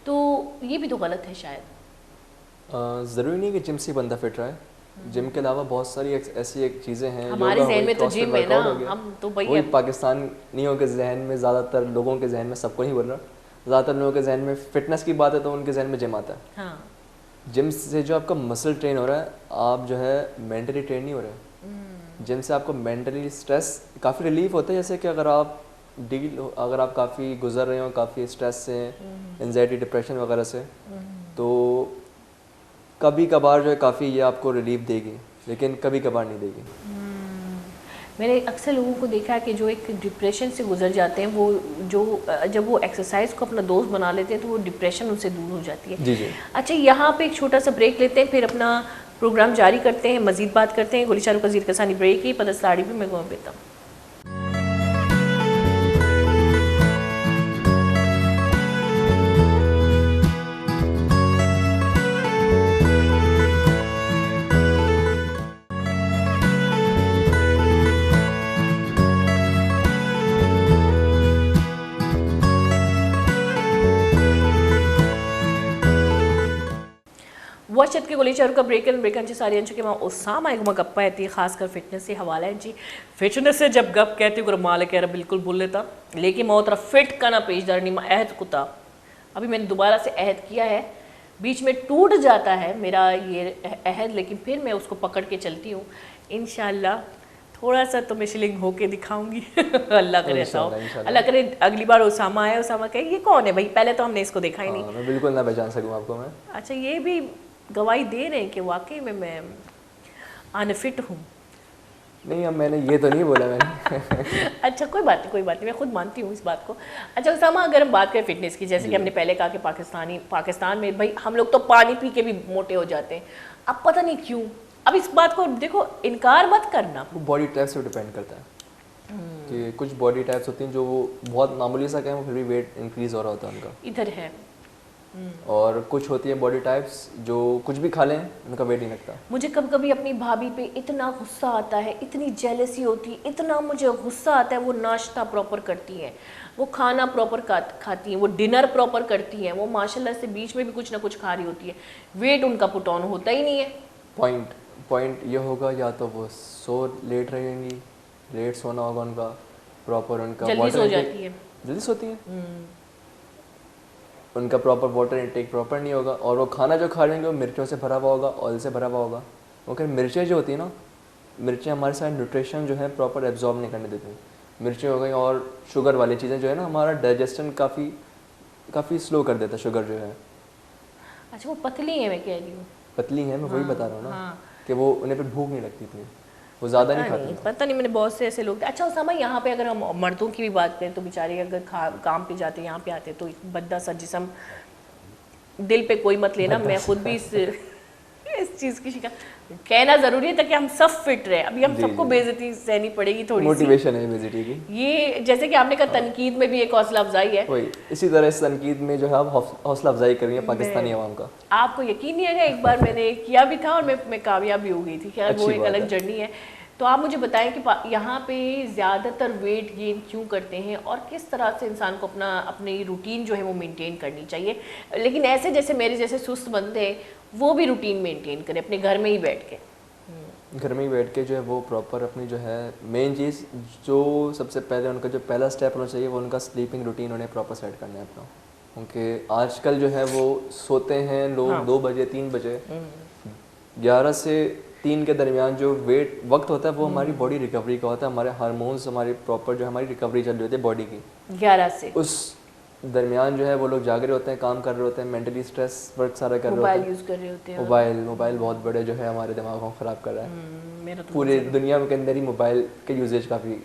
تو یہ بھی تو غلط ہے شاید. ضروری نہیں کہ جم سے بندہ فٹ رہے, جم کے علاوہ بہت ساری ایسی ایک چیزیں ہیں. ہمارے ذہن میں تو جم ہے نا, ہم تو وہی پاکستانیوں کے ذہن میں, زیادہ تر لوگوں کے ذہن میں, سب کو نہیں بول رہا, زیادہ تر لوگوں کے ذہن میں فٹنس کی بات ہے تو ان کے ذہن میں جم آتا ہے. ہاں, جم سے جو آپ کا مسل ٹرین ہو رہا ہے, آپ جو ہے مینٹلی ٹرین نہیں ہو رہے. جم سے آپ کو مینٹلی اسٹریس کافی ریلیف ہوتا ہے. جیسے کہ اگر آپ کافی گزر رہے ہوں کافی اسٹریس سے, انزائٹی, ڈپریشن وغیرہ سے, تو کبھی کبھار جو ہے کافی یہ آپ کو ریلیف دے گی, لیکن کبھی کبھار نہیں دے گی. میں نے اکثر لوگوں کو دیکھا ہے کہ جو ایک ڈپریشن سے گزر جاتے ہیں, وہ جو جب وہ ایکسرسائز کو اپنا دوست بنا لیتے ہیں تو وہ ڈپریشن ان سے دور ہو جاتی ہے. جی جی. اچھا یہاں پہ ایک چھوٹا سا بریک لیتے ہیں, پھر اپنا پروگرام جاری کرتے ہیں, مزید بات کرتے ہیں. گولی چاروں کا زیر کسانی بریک ہی پتہ ساڑی پہ میں گھوم پیتا ہوں. واشت کے گولی چاروں کا بریک انچے ساری انچے کے وہاں اسام آئے گا گپا ہے, خاص کر فٹنس سے حوالہ ہے جی. فٹنس سے جب گپ کہتے ہو مال کہہ رہا بالکل بول لیتا, لیکن میں طرف فٹ کا نہ پیش دار نہیں, عہد کتا. ابھی میں نے دوبارہ سے عہد کیا ہے, بیچ میں ٹوٹ جاتا ہے میرا یہ عہد, لیکن پھر میں اس کو پکڑ کے چلتی ہوں. انشاءاللہ تھوڑا سا تو میں شلنگ ہو کے دکھاؤں گی. اللہ کرے ایسا ہو, اللہ کرے اگلی بار اسامہ آئے, اسامہ کہے یہ کون ہے بھائی, پہلے تو ہم نے اس کو دیکھا ہی نہیں. میں بالکل نہ پہچان سکوں آپ کو میں. اچھا یہ بھی گواہی دے رہے ہیں کہ واقعی میں انفٹ ہوں. نہیں اب میں نے یہ تو نہیں بولا میں نے. اچھا کوئی بات نہیں, میں خود مانتی ہوں اس بات کو. اچھا اسامہ اگر ہم بات کریں فٹنس کی, جیسے کہ ہم نے پہلے کہا کہ پاکستان میں بھائی ہم لوگ تو پانی پی کے بھی موٹے ہو جاتے ہیں, اب پتہ نہیں کیوں. اب اس بات کو دیکھو, انکار مت کرنا, وہ باڈی ٹائپ سے ڈپینڈ کرتا ہے کہ کچھ باڈی ٹائپس ہوتی ہیں جو وہ بہت معمولی سا کہیں وہ پھر بھی ویٹ انکریز ہو رہا ہوتا ہے ان کا. ادھر ہے. اور کچھ ہوتی ہیں باڈی ٹائپس جو کچھ بھی کھا لیں ان کا ویٹ نہیں لگتا. مجھے کبھی کبھی اپنی بھابھی پہ اتنا غصہ آتا ہے, اتنی جیلسی ہوتی ہے, اتنا مجھے غصہ آتا ہے. وہ ناشتہ پراپر کرتی ہیں, وہ کھانا پراپر کھاتی ہیں, وہ ڈنر پراپر کرتی ہیں, وہ ماشاءاللہ سے بیچ میں بھی کچھ نہ کچھ کھا رہی ہوتی ہے, ویٹ ان کا پٹ آن ہوتا ہی نہیں ہے. پوائنٹ یہ ہوگا یا تو وہ لیٹ رہیں گی, لیٹ سونا ہوگا ان کا, پراپر ان کا جلدی سو جاتی ہے, جلدی سوتی ہیں, ان کا پراپر واٹر انٹیک پراپر نہیں ہوگا, اور وہ کھانا جو کھا لیں گے وہ مرچوں سے بھرا ہوا ہوگا, آئل سے بھرا ہوا ہوگا. کیونکہ مرچیں جو ہوتی ہیں نا, مرچیں ہمارے ساتھ نیوٹریشن جو ہے پراپر ایبزارب نہیں کرنے دیتی. مرچیں ہو گئی اور شوگر والی چیزیں جو ہے نا, ہمارا ڈائجیشن کافی سلو کر دیتا ہے شوگر جو ہے. اچھا وہ پتلی ہیں, میں کہہ رہی ہوں پتلی ہیں, میں وہی بتا رہا ہوں نا کہ وہ انہیں پھر بھوک نہیں لگتی تھی, وہ زیادہ نہیں کھاتے. پتہ نہیں, میں نے بہت سے ایسے لوگ. اچھا اسامہ یہاں پہ اگر ہم مردوں کی بھی بات کریں تو بیچارے اگر کام پہ جاتے, یہاں پہ آتے تو بدا سا جسم, دل پہ کوئی مت لینا, میں خود بھی اس چیز کی شکایت. کہنا ضروری ہے تاکہ ہم سب فٹ رہے. ابھی ہم سب کو بے عزتی سہنی پڑے گی تھوڑی سی, موٹیویشن ہے بے عزتی کی. یہ جیسے کہ آپ نے کہا تنقید میں بھی ایک حوصلہ افزائی ہے, وہی اسی طرح اس تنقید میں جو ہے آپ حوصلہ افزائی کر رہی ہیں پاکستانی عوام کا. آپ کو یقین نہیں آئے گا, ایک بار میں نے کیا بھی تھا اور میں کامیاب بھی ہو گئی تھی. خیر وہ ایک الگ جرنی ہے. تو آپ مجھے بتائیں کہ یہاں پہ زیادہ تر ویٹ گین کیوں کرتے ہیں, اور کس طرح سے انسان کو اپنی روٹین جو ہے وہ مینٹین کرنی چاہیے, لیکن ایسے جیسے میرے جیسے سست بندے ہیں وہ بھی روٹین مینٹین کریں اپنے گھر میں ہی بیٹھ کے. گھر میں ہی بیٹھ کے جو ہے وہ پراپر اپنی جو ہے مین چیز جو سب سے پہلے ان کا جو پہلا اسٹیپ ہونا چاہیے وہ ان کا سلیپنگ روٹین انہیں پراپر سیٹ کرنا ہے اپنا. کیونکہ آج کل جو ہے وہ سوتے ہیں لوگ 2 بجے 3 بجے, 11 سے 3 کے درمیان جو ویٹ وقت ہوتا ہے وہ ہماری باڈی ریکوری کا ہوتا ہے, ہمارے ہارمونس ہماری پراپر جو ہماری ریکوری چل رہی ہوتی ہے باڈی کی. 11 سے اس درمیان جو ہے وہ لوگ جاگ رہے ہوتے ہیں, کام کر رہے ہوتے ہیں, مینٹلی اسٹریس ورک سارا کر رہے ہوتے موبائل ہیں, یوز کر رہے ہوتے ہیں. موبائل بہت بڑے جو ہے ہمارے دماغ کو خراب کر رہا ہے. میرا تو پورے دنیا کے اندر ہی موبائل کے یوزیج کافی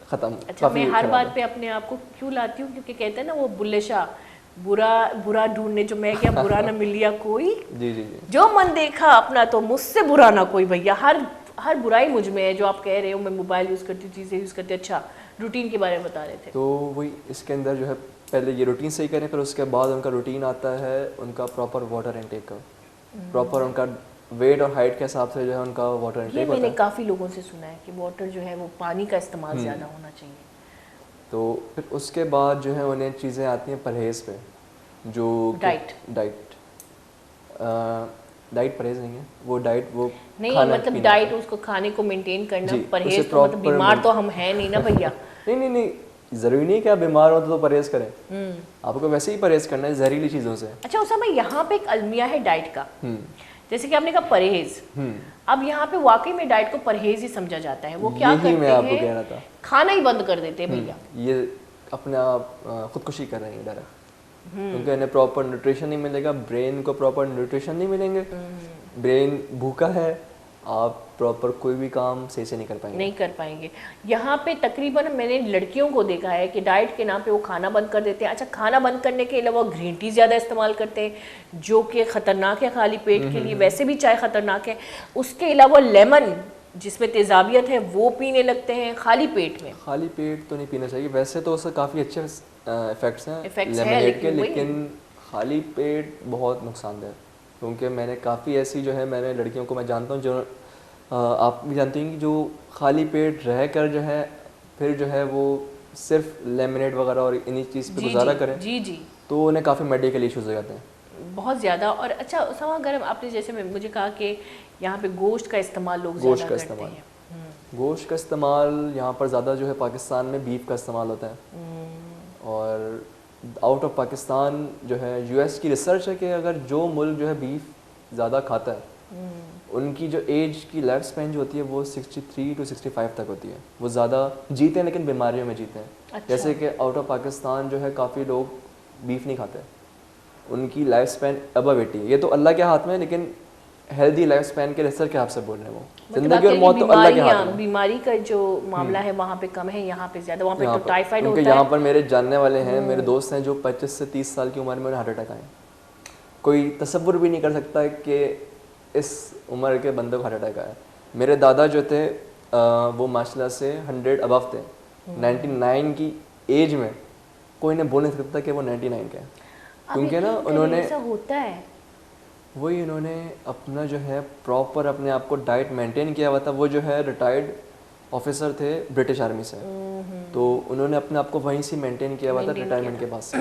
ختم. اچھا میں ہر بات پہ اپنے آپ کو کیوں لاتی ہوں, کیونکہ کہتے ہیں نا وہ بلے شاہ, برا ڈھونڈنے جو میں کیا برا نہ مل لیا کوئی, جی جی جی, جو من دیکھا اپنا تو مجھ سے برا نہ کوئی. بھیا ہر برائی مجھ میں ہے. جو آپ کہہ رہے ہو میں موبائل یوز کرتی ہوں, چیزیں یوز کرتی ہوں. اچھا روٹین کے بارے میں بتا رہے تھے. تو وہی اس کے اندر جو ہے پہلے یہ روٹین صحیح کریں, پھر اس کے بعد ان کا روٹین آتا ہے ان کا پراپر واٹر انٹیک کا, پراپر ان کا ویٹ اور ہائٹ کے حساب سے جو ہے ان کا واٹر انٹیک ہوتا ہے. میں نے کافی لوگوں سے سنا ہے کہ واٹر جو ہے وہ پانی کا استعمال زیادہ ہونا چاہیے. تو پھر اس کے بعد جو ہے انہیں چیزیں آتی ہیں پرہیز پہ, جو ڈائٹ پرہیز نہیں ہے, وہ ڈائٹ وہ نہیں مطلب ڈائٹ اس کو کھانے کو مینٹین کرنا, پرہیز تو مطلب بیمار تو ہم ہیں نہیں نا بھیا. نہیں ضروری نہیں کہ آپ بیمار ہو تو پرہیز کریں, آپ کو ویسے ہی پرہیز کرنا ہے زہریلی چیزوں سے. اچھا اسامہ یہاں پہ ایک المیہ ہے ڈائٹ کا, جیسے کہ آپ نے کہا پرہیز, اب یہاں پہ واقعی میں ڈائٹ کو پرہیز ہی سمجھا جاتا ہے. وہ کیا کرتے ہیں, میں آپ کو کہہ رہا تھا, کھانا ہی بند کر دیتے ہیں بھیا. یہ اپنے آپ خودکشی کر رہے ہیں ڈائریکٹ, کیونکہ انہیں پراپر نیوٹریشن نہیں ملے گا, برین کو پراپر نیوٹریشن نہیں ملیں گے, برین بھوکا ہے, آپ پراپر کوئی بھی کام صحیح سے نہیں کر پائیں گے. یہاں پہ تقریباً میں نے لڑکیوں کو دیکھا ہے کہ ڈائٹ کے نام پہ وہ کھانا بند کر دیتے ہیں. اچھا کھانا بند کرنے کے علاوہ گرین ٹی زیادہ استعمال کرتے ہیں جو کہ خطرناک ہے خالی پیٹ کے لیے, ویسے بھی چائے خطرناک ہے. اس کے علاوہ لیمن جس میں تیزابیت ہے وہ پینے لگتے ہیں خالی پیٹ میں. خالی پیٹ تو نہیں پینا چاہیے, ویسے تو اس سے کافی اچھے افیکٹس ہیں لیمنیڈ کے, لیکن خالی پیٹ بہت نقصان دہ ہے. کیونکہ میں نے کافی ایسی جو ہے میں نے لڑکیوں کو میں جانتا ہوں جو آپ بھی جانتی ہیں کہ جو خالی پیٹ رہ کر جو ہے پھر جو ہے وہ صرف لیمنیڈ وغیرہ اور انہی چیز پہ گزارا کریں, تو انہیں کافی میڈیکل ایشوز ہو جاتے ہیں بہت زیادہ. اور اچھا اسامہ اگر آپ نے جیسے مجھے کہا کہ یہاں پہ گوشت کا استعمال لوگ زیادہ کرتے ہیں, گوشت کا استعمال یہاں پر زیادہ جو ہے پاکستان میں بیف کا استعمال ہوتا ہے, اور آؤٹ آف پاکستان جو ہے یو ایس کی ریسرچ ہے کہ اگر جو ملک جو ہے بیف زیادہ کھاتا ہے ان کی جو ایج کی لائف اسپین جو ہوتی ہے وہ 63 to 65 تک ہوتی ہے. وہ زیادہ جیتے ہیں لیکن بیماریوں میں جیتے ہیں. جیسے کہ آؤٹ آف پاکستان جو ہے کافی لوگ بیف نہیں کھاتے, ان کی لائف اسپین ابو 80. یہ تو اللہ کے ہاتھ میں ہے, لیکن ہیلدی لائف اسپین کے ریسرچ کے آپ سے بول رہے ہیں, وہ زندگی اور موت تو اللہ کے ہاتھ میں. بیماری کا جو معاملہ ہے وہاں پہ کم ہے, یہاں پہ زیادہ. وہاں پہ تو ٹائیفائڈ ہوتا ہے. یہاں پر میرے جاننے والے ہیں, میرے دوست ہیں جو 25 سے 30 سال کی عمر میں انہیں ہارٹ اٹیک آئے. کوئی تصور بھی نہیں کر سکتا کہ اس عمر کے بندے کو ہارٹ اٹیک آیا. میرے دادا جو تھے وہ ماشاء اللہ سے 100 ابو تھے. 99 کی ایج میں کوئی نے بول نہیں سکتا کہ وہ 99 کے ہیں, کیونکہ نا انہوں نے ہوتا ہے وہی انہوں نے اپنا جو ہے پراپر اپنے آپ کو ڈائٹ مینٹین کیا ہوا تھا. وہ جو ہے ریٹائرڈ آفیسر تھے برٹش آرمی سے, تو انہوں نے اپنے آپ کو وہیں سے مینٹین کیا ہوا تھا ریٹائرمنٹ کے بعد سے.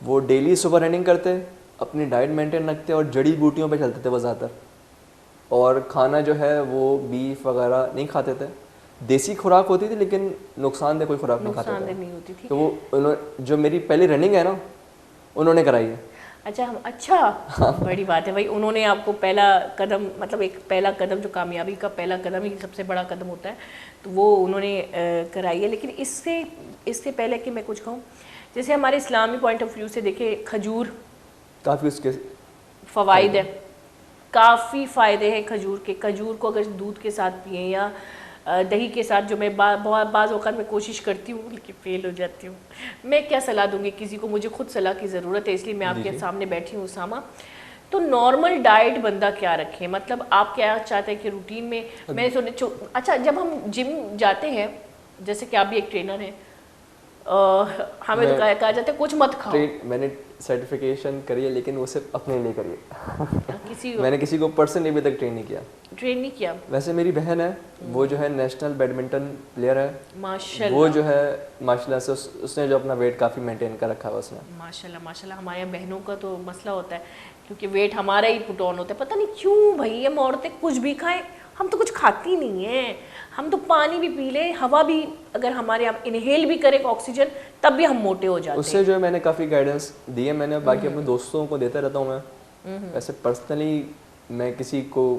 وہ ڈیلی صبح رننگ کرتے, اپنی ڈائٹ مینٹین رکھتے, اور جڑی بوٹیوں پہ چلتے تھے وہ زیادہ تر, اور کھانا جو ہے وہ بیف وغیرہ نہیں کھاتے تھے. دیسی خوراک ہوتی تھی لیکن نقصان دہ کوئی خوراک نہیں کھاتے تھے. تو وہ جو میری پہلی رننگ ہے نا انہوں نے کرائی ہے. اچھا بڑی بات ہے بھائی. انہوں نے آپ کو پہلا قدم, مطلب ایک پہلا قدم جو کامیابی کا پہلا قدم ہی سب سے بڑا قدم ہوتا ہے, تو وہ انہوں نے کرائی ہے. لیکن اس سے پہلے کہ میں کچھ کہوں, جیسے ہمارے اسلامی پوائنٹ آف ویو سے دیکھیں کھجور کافی اس کے فوائد ہیں, کافی فائدے ہیں کھجور کے. کھجور کو اگر دودھ کے ساتھ پئیں یا دہی کے ساتھ, جو میں بعض اوقات میں کوشش کرتی ہوں لیکن فیل ہو جاتی ہوں. میں کیا صلاح دوں گی کسی کو, مجھے خود صلاح کی ضرورت ہے, اس لیے میں آپ کے سامنے بیٹھی ہوں اسامہ. تو نارمل ڈائٹ بندہ کیا رکھے, مطلب آپ کیا چاہتے ہیں کہ روٹین میں میں سنے. اچھا جب ہم جم جاتے ہیں, جیسے کہ آپ بھی ایک ٹرینر ہیں, ہمیں تو کہا جاتا ہے کچھ مت کھاؤ. میں نے سرٹیفکیشن کری ہے لیکن وہ صرف اپنے لیے کری ہے, میں نے کسی کو پرسنلی ابھی تک ٹرین نہیں کیا. ویسے میری بہن ہے, وہ جو ہے نیشنل بیڈمنٹن پلیئر ہے ماشاءاللہ. وہ جو ہے ماشاءاللہ سے اس نے جو اپنا ویٹ کافی مینٹین کر رکھا ہے اس نے ماشاءاللہ. ہمارے یہاں بہنوں کا تو مسئلہ ہوتا ہے کیونکہ ویٹ ہمارا ہی پٹ آن ہوتا ہے. پتہ نہیں کیوں بھائی, ہم عورتیں کچھ بھی کھائیں, ہم تو کچھ کھاتی نہیں ہیں. ہم تو پانی بھی پی لیں, ہوا بھی اگر ہمارے یہاں انہیل بھی کرے آکسیجن, تب بھی ہم موٹے ہو جاتے ہیں. اس سے جو ہے میں نے کافی گائیڈنس دی ہے, میں نے باقی اپنے دوستوں کو دیتا رہتا ہوں میں. ویسے پرسنلی میں کسی کو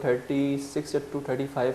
36 to 35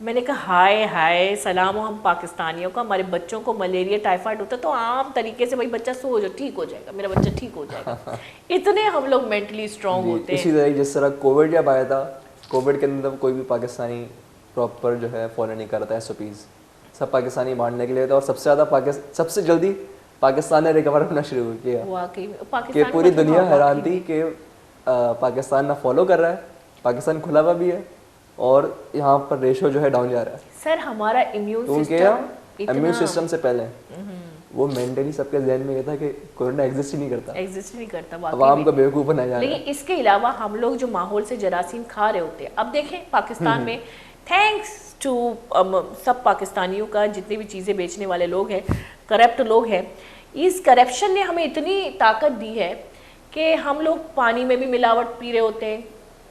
میں نے کہا ہائے ہائے سلام ہو ہم پاکستانیوں کا, ہمارے بچوں کو ملیریا ٹائیفائڈ ہوتا ہے تو عام طریقے سے بھائی بچہ سو جائے ٹھیک ہو جائے گا, میرا بچہ ٹھیک ہو جائے گا. اتنے ہم لوگ مینٹلی اسٹرانگ ہوتے ہیں. اسی طرح جس طرح کووڈ جب آیا تھا, کووڈ کے اندر کوئی بھی پاکستانی پراپر جو ہے فالو نہیں کر رہا تھا SOPs, سب پاکستانی باہر نکلے تھے, اور سب سے جلدی پاکستان نے ریکور ہونا شروع کیا. واقعی کہ پوری دنیا حیران تھی کہ پاکستان نہ فالو کر رہا ہے, پاکستان کھلا ہوا بھی ہے, اور یہاں پر ریشو جو ہے ڈاؤن جا رہا ہے. سر ہمارا امیون سسٹم سے پہلے وہ مینٹلی سب کے ذہن میں یہ تھا کہ کورونا ایگزسٹ ہی نہیں کرتا, عوام کو بیوقوف بنایا جا رہا ہے. لیکن اس کے علاوہ ہم لوگ جو ماحول سے جراثیم کھا رہے ہوتے ہیں, اب دیکھیں پاکستان میں تھینکس ٹو سب پاکستانیوں کا, جتنی بھی چیزیں بیچنے والے لوگ ہیں, کرپٹ لوگ ہیں, اس کرپشن نے ہمیں اتنی طاقت دی ہے کہ ہم لوگ پانی میں بھی ملاوٹ پی رہے ہوتے ہیں,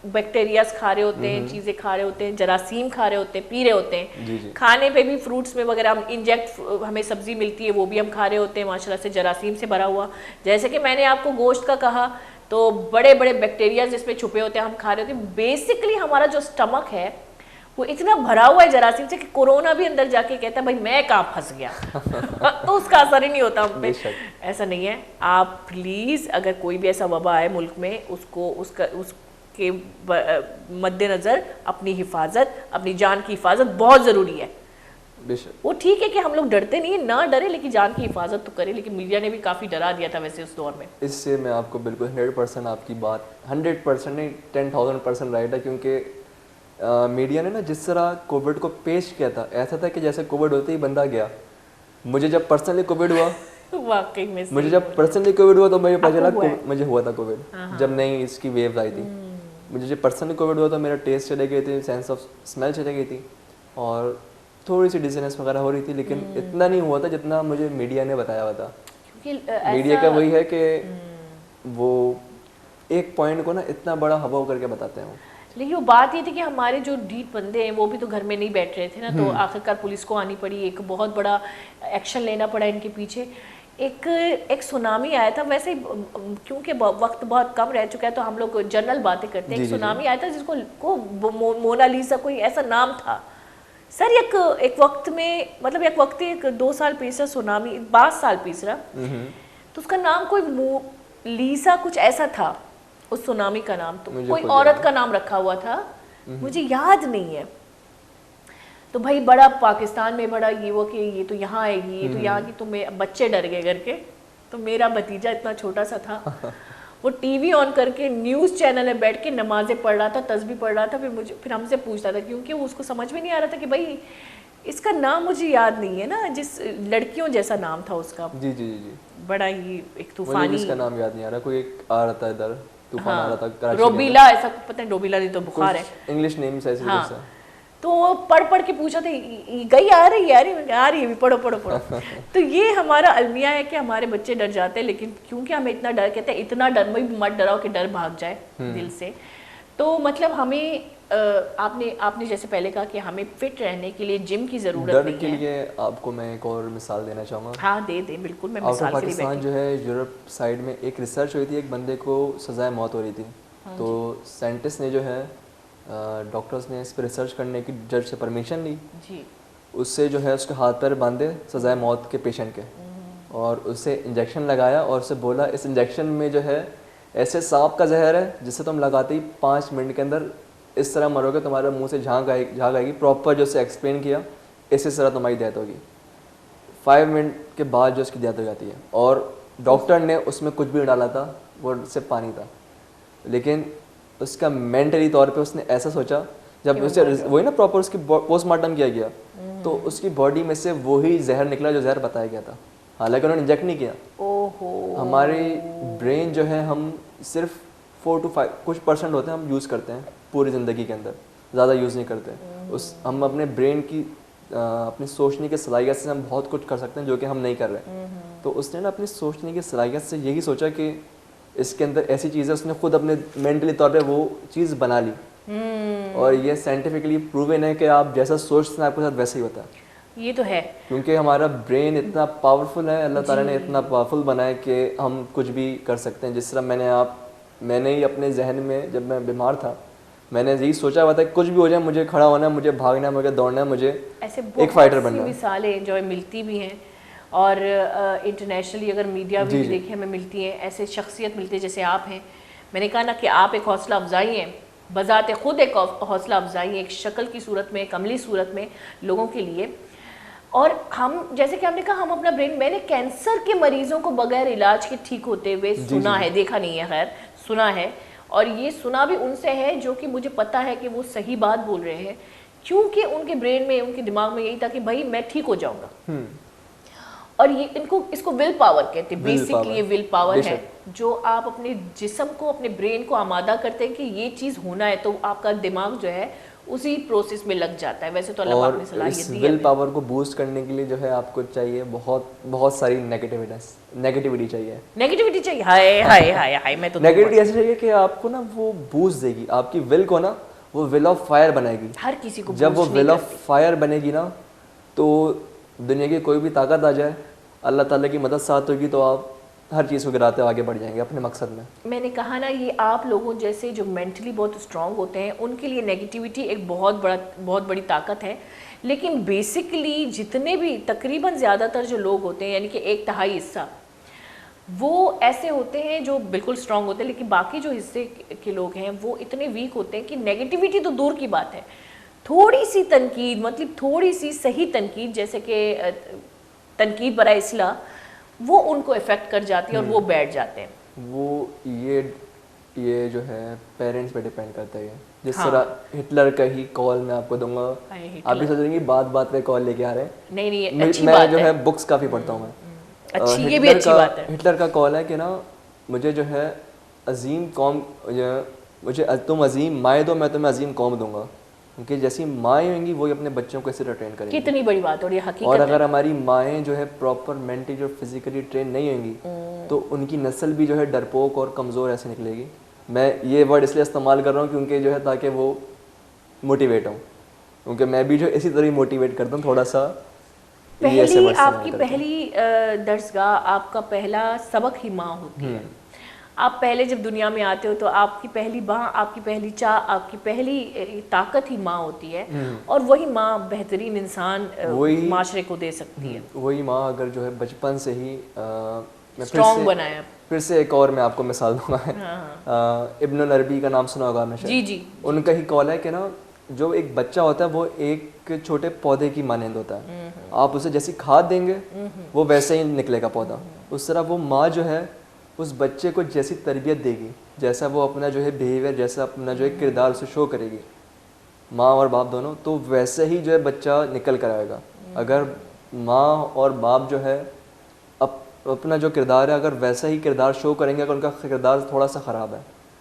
بیکٹیریاز کھا رہے ہوتے ہیں, چیزیں کھا رہے ہوتے ہیں, جراثیم کھا رہے ہوتے ہیں, پی رہے ہوتے ہیں. کھانے پہ بھی فروٹس میں وغیرہ ہم انجیکٹ, ہمیں سبزی ملتی ہے وہ بھی ہم کھا رہے ہوتے ہیں ماشاءاللہ سے جراثیم سے بھرا ہوا. جیسے کہ میں نے آپ کو گوشت کا کہا تو بڑے بڑے بیکٹیریاز جس میں چھپے ہوتے ہیں ہم کھا رہے ہوتے ہیں. بیسکلی ہمارا جو اسٹمک ہے وہ اتنا بھرا ہوا ہے جراثیم سے کہ کورونا بھی اندر جا کے کہتا ہے بھائی میں کہاں پھنس گیا تو اس کا اثر ہی نہیں ہوتا ہم پہ. ایسا نہیں ہے. آپ پلیز اگر کوئی بھی ایسا وبا آئے ملک میں, اس کے مد نظر اپنی حفاظت, اپنی جان کی حفاظت بہت ضروری ہے. وہ ٹھیک ہے کہ ہم لوگ ڈرتے نہیں ہیں, نہ ڈرے, لیکن جان کی حفاظت تو کرے. لیکن میڈیا نے بھی کافی ڈرا دیا تھا ویسے اس دور میں. اس سے میں آپ کو بالکل 100% آپ کی بات 100% نہیں 10,000% رائٹ ہے, کیونکہ میڈیا نے نا جس طرح کووڈ کو پیش کیا تھا, ایسا تھا کہ جیسے کووڈ ہوتے ہی بندہ گیا. مجھے جب پرسنلی کووڈ ہوا واقعی میں تو مجھے پتا چلا مجھے ہوا تھا کووڈ, جب نئی اس کی ویو آئی تھی. مجھے جب پرسنلی کووڈ ہوا تو میرا ٹیسٹ چلے گئے تھے, سینس آف اسمیل چلے گئی تھی, اور تھوڑی سی ڈیزینس وغیرہ ہو رہی تھی, لیکن اتنا نہیں ہوا تھا جتنا مجھے میڈیا نے بتایا ہوا تھا. میڈیا کا وہی ہے کہ وہ ایک پوائنٹ کو نا اتنا بڑا ہوا کر کے بتاتے ہیں. لیکن وہ بات یہ تھی کہ ہمارے جو ڈھیٹ بندے ہیں وہ بھی تو گھر میں نہیں بیٹھ رہے تھے نا, تو آخرکار پولیس کو آنی پڑی, ایک بہت بڑا ایکشن لینا پڑا ان کے پیچھے. ایک سونامی آیا تھا, ویسے کیونکہ وقت بہت کم رہ چکا ہے تو ہم لوگ جنرل باتیں کرتے ہیں. ایک سونامی آیا تھا جس کو مونالیزا کوئی ایسا نام تھا سر. ایک وقت میں مطلب ایک وقت 2 سال پیچھے سونامی, 22 سال پیچھے, تو اس کا نام کوئی لیسا کچھ ایسا تھا, اس سونامی کا نام تو کوئی عورت کا نام رکھا ہوا تھا, مجھے یاد نہیں ہے. تو بھائی بڑا پاکستان میں بڑا یہ وہ کہ یہ تو یہاں آئے گی, یہ تو یہاں کی, تو بچے ڈر گئے کر کے. تو میرا بھتیجا اتنا چھوٹا سا تھا, وہ ٹی وی آن کر کے نیوز چینل میں بیٹھ کے نمازیں پڑھ رہا تھا, تسبیح پڑھ رہا تھا. پھر ہم سے پوچھتا تھا, کیونکہ وہ اس کو سمجھ میں نہیں آ رہا تھا کہ بھائی اس کا نام مجھے یاد نہیں ہے نا, جس لڑکیوں جیسا نام تھا اس کا. جی بڑا ہی ایک طوفانی, اس کا نام یاد نہیں آ رہا, کوئی ایک آ رہا تھا ادھر طوفان آ رہا تھا, روبیلا, ایسا پتہ نہیں, روبیلا نہیں تو بخار ہے, انگلش نیم سے. تو وہ پڑھ کے پوچھا تھا گئی آ رہی ہے, پڑھو. تو یہ ہمارا المیہ ہے کہ ہمارے بچے ڈر جاتے ہیں, لیکن کیونکہ ہمیں اتنا ڈر کہتے ہیں, اتنا ڈر میں مت ڈراؤ کہ ڈر بھاگ جائے دل سے. تو مطلب ہمیں آپ نے جیسے پہلے کہا کہ ہمیں فٹ رہنے کے لیے جم کی ضرورت نہیں ہے. ڈر کے لیے آپ کو میں ایک اور مثال دینا چاہوں گا. ہاں دے بالکل, میں مثال کے لیے بیٹھی. پاکستان جو ہے یورپ سائڈ میں ایک ریسرچ ہوئی تھی, ایک بندے کو سزائے موت ہو رہی تھی. تو سائنٹسٹ نے جو ہے ڈاکٹرز نے اس پہ ریسرچ کرنے کی جج سے پرمیشن لی. اس سے جو ہے اس کے ہاتھ پیر باندھے سزائے موت کے پیشنٹ کے, اور اسے انجیکشن لگایا, اور اسے بولا اس انجیکشن میں جو ہے ایسے سانپ کا زہر ہے جسے تم لگاتے ہی 5 منٹ کے اندر اس طرح مرو گے, تمہارے منہ سے جھانک آئے گی. پراپر جو اسے ایکسپلین کیا, اسی طرح تمہاری ڈیتھ ہوگی. 5 منٹ کے بعد جو اس کی ڈیتھ ہو جاتی ہے. اور ڈاکٹر نے اس میں کچھ بھی ڈالا تھا, وہ صرف پانی تھا, لیکن اس کا مینٹلی طور پہ اس نے ایسا سوچا, جب اسے وہی نا پراپر اس کی پوسٹ مارٹم کیا گیا, تو اس کی باڈی میں سے وہی زہر نکلا جو زہر بتایا گیا تھا, حالانکہ انہوں نے انجیکٹ نہیں کیا. ہماری برین جو ہے ہم صرف 4 to 5 کچھ % ہوتے ہیں ہم یوز کرتے ہیں پوری زندگی کے اندر, زیادہ یوز نہیں کرتے. ہم اپنے برین کی اپنی سوچنے کی صلاحیت سے ہم بہت کچھ کر سکتے ہیں جو کہ ہم نہیں کر رہے. تو اس نے نا اپنی سوچنے کی صلاحیت سے یہی سوچا کہ اس کے اندر ایسی چیز ہے, اس نے خود اپنے مینٹلی طور پہ وہ چیز بنا لی. اور یہ سائنٹیفکلی پروون ہے کہ آپ جیسا سوچتے ہیں آپ کے ساتھ ویسا ہی ہوتا ہے. یہ تو ہے, کیونکہ ہمارا برین اتنا پاورفل ہے, اللہ تعالیٰ نے اتنا پاورفل بنایا کہ ہم کچھ بھی کر سکتے ہیں. جس طرح میں نے ہی اپنے ذہن میں جب میں بیمار تھا میں نے یہی سوچا ہوا تھا کہ کچھ بھی ہو جائے مجھے کھڑا ہونا ہے, مجھے بھاگنا ہے, مجھے دوڑنا ہے, مجھے ایسے ایک فائٹر بہت سی بننا ہے. مثالیں جو ملتی بھی ہیں, اور انٹرنیشنلی اگر میڈیا بھی دیکھیں ہمیں ملتی ہیں, ایسے شخصیت ملتی ہے جیسے آپ ہیں. میں نے کہا نا کہ آپ ایک حوصلہ افزائی ہیں, بذات خود ایک حوصلہ افزائی ہے, ایک شکل کی صورت میں, ایک عملی صورت میں لوگوں کے لیے. اور ہم جیسے کہ ہم نے کہا ہم اپنا برین, میں نے کینسر کے مریضوں کو بغیر علاج کے ٹھیک ہوتے ہوئے سنا ہے, دیکھا نہیں ہے, خیر سنا ہے, اور یہ سنا بھی ان سے ہے جو کہ مجھے پتا ہے کہ وہ صحیح بات بول رہے ہیں, کیونکہ ان کے برین میں, ان کے دماغ میں یہی تھا کہ بھائی میں ٹھیک ہو جاؤں گا. اور یہ اس کو ول پاور کہتے ہیں, بیسکلی یہ ول پاور ہے جو آپ اپنے جسم کو, اپنے برین کو آمادہ کرتے ہیں کہ یہ چیز ہونا ہے, تو آپ کا دماغ جو ہے اسی پروسیس میں لگ جاتا ہے. ویسے تو اللہ پاک نے صلاحیت دی ہے. ول پاور کو بوسٹ کرنے کے لیے جو ہے آپ کو چاہیے بہت ساری نیگیٹیوٹی چاہیے. نیگیٹیوٹی چاہیے, ہائے ہائے ہائے ہائے, میں تو نیگیٹیوٹی ایسے چاہیے کہ آپ کو نا وہ بوسٹ دے گی, آپ کی ول کو نا وہ ول آف فائر بنائے گی. ہر کسی کو جب وہ ول آف فائر بنے گی نا, تو دنیا کی کوئی بھی طاقت آ جائے, اللہ تعالیٰ کی مدد ساتھ ہوگی, تو آپ ہر چیز کو گراتے آگے بڑھ جائیں گے اپنے مقصد میں. میں نے کہا نا, یہ آپ لوگوں جیسے جو مینٹلی بہت اسٹرانگ ہوتے ہیں ان کے لیے نیگیٹیوٹی ایک بہت بڑی طاقت ہے. لیکن بیسکلی جتنے بھی تقریباً زیادہ تر جو لوگ ہوتے ہیں, یعنی کہ 1/3 حصہ, وہ ایسے ہوتے ہیں جو بالکل اسٹرانگ ہوتے ہیں, لیکن باقی جو حصے کے لوگ ہیں وہ اتنے ویک ہوتے ہیں کہ نیگیٹیوٹی تو دور کی بات ہے, تھوڑی سی تنقید, مطلب تھوڑی سی صحیح تنقید, جیسے کہ تنقید برائے اصلاح, وہ ان کو افیکٹ کر جاتی ہے اور وہ بیٹھ جاتے ہیں. وہ یہ جو ہے پیرنٹس پہ ڈیپینڈ کرتا ہے. جس طرح ہٹلر کا ہی کال میں آپ کو دوں گا, آپ بھی سوچیں گے بات پہ کال لے کے آ رہے ہیں. نہیں, اچھی میں بات جو ہے بکس کافی پڑھتا ہوں میں. اچھی, یہ بھی اچھی بات ہے. ہٹلر کا کال ہے کہ نا مجھے جو ہے عظیم قوم, مجھے تم عظیم مائیں دو, میں تمہیں عظیم قوم دوں گا. کیونکہ جیسی مائیں ہوئیں گی وہی اپنے بچوں کو ایسے ٹرین کریں گی. کتنی بڑی بات ہے, اور یہ حقیقت. اور اگر ہماری مائیں جو ہے پراپر مینٹلی اور فزیکلی ٹرین نہیں ہوں گی تو ان کی نسل بھی جو ہے ڈرپوک اور کمزور ایسے نکلے گی. میں یہ ورڈ اس لیے استعمال کر رہا ہوں کیونکہ جو ہے تاکہ وہ موٹیویٹ ہوں, کیونکہ میں بھی جو اسی طرح موٹیویٹ کرتا ہوں تھوڑا سا. پہلی آپ کی پہلی درسگاہ, آپ کا پہلا سبق ہی ماں ہوتی ہے. آپ پہلے جب دنیا میں آتے ہو تو آپ کی پہلی ماں, آپ کی پہلی چاہ, آپ کی پہلی طاقت ہی ماں ہوتی ہے, اور وہی ماں بہترین انسان معاشرے کو دے سکتی ہے. وہی ماں اگر جو ہے بچپن سے ہی اسٹرانگ بنایا. پھر سے ایک اور میں آپ کو مثال دوں گا, ابن العربی کا نام سنا ہوگا ہمیشہ. جی. ان کا ہی کال ہے کہ نا جو ایک بچہ ہوتا ہے وہ ایک چھوٹے پودے کی مانند ہوتا ہے. آپ اسے جیسی کھاد دیں گے وہ ویسے ہی نکلے گا پودا. اس طرح وہ ماں جو ہے اس بچے کو جیسی تربیت دے گی, جیسا وہ اپنا جو ہے بیہیویئر, جیسا اپنا جو ہے کردار اسے شو کرے گی, ماں اور باپ دونوں, تو ویسے ہی جو ہے بچہ نکل کر آئے گا. اگر ماں اور باپ جو ہے اپنا جو کردار ہے اگر ویسا ہی کردار شو کریں گے, اگر ان کا کردار تھوڑا سا خراب ہے,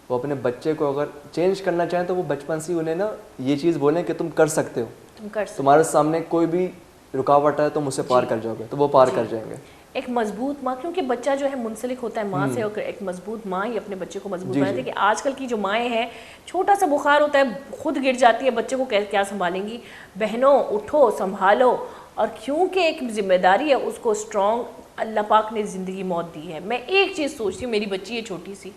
وہ اپنے بچے کو اگر چینج کرنا چاہیں تو وہ بچپن سے انہیں نا یہ چیز بولیں کہ تم کر سکتے ہو, تمہارے سامنے کوئی بھی رکاوٹ ہے تم اسے پار کر جاؤ گے, تو وہ پار کر جائیں گے. ایک مضبوط ماں, کیونکہ بچہ جو ہے منسلک ہوتا ہے ماں سے, اور ایک مضبوط ماں ہی اپنے بچے کو مضبوط بناتی ہے. کہ آج کل کی جو مائیں ہیں, چھوٹا سا بخار ہوتا ہے خود گر جاتی ہے, بچے کو کیا سنبھالیں گی. بہنوں اٹھو, سنبھالو, اور کیونکہ ایک ذمہ داری ہے اس کو اسٹرانگ, اللہ پاک نے زندگی موت دی ہے. میں ایک چیز سوچتی ہوں, میری بچی ہے چھوٹی سی,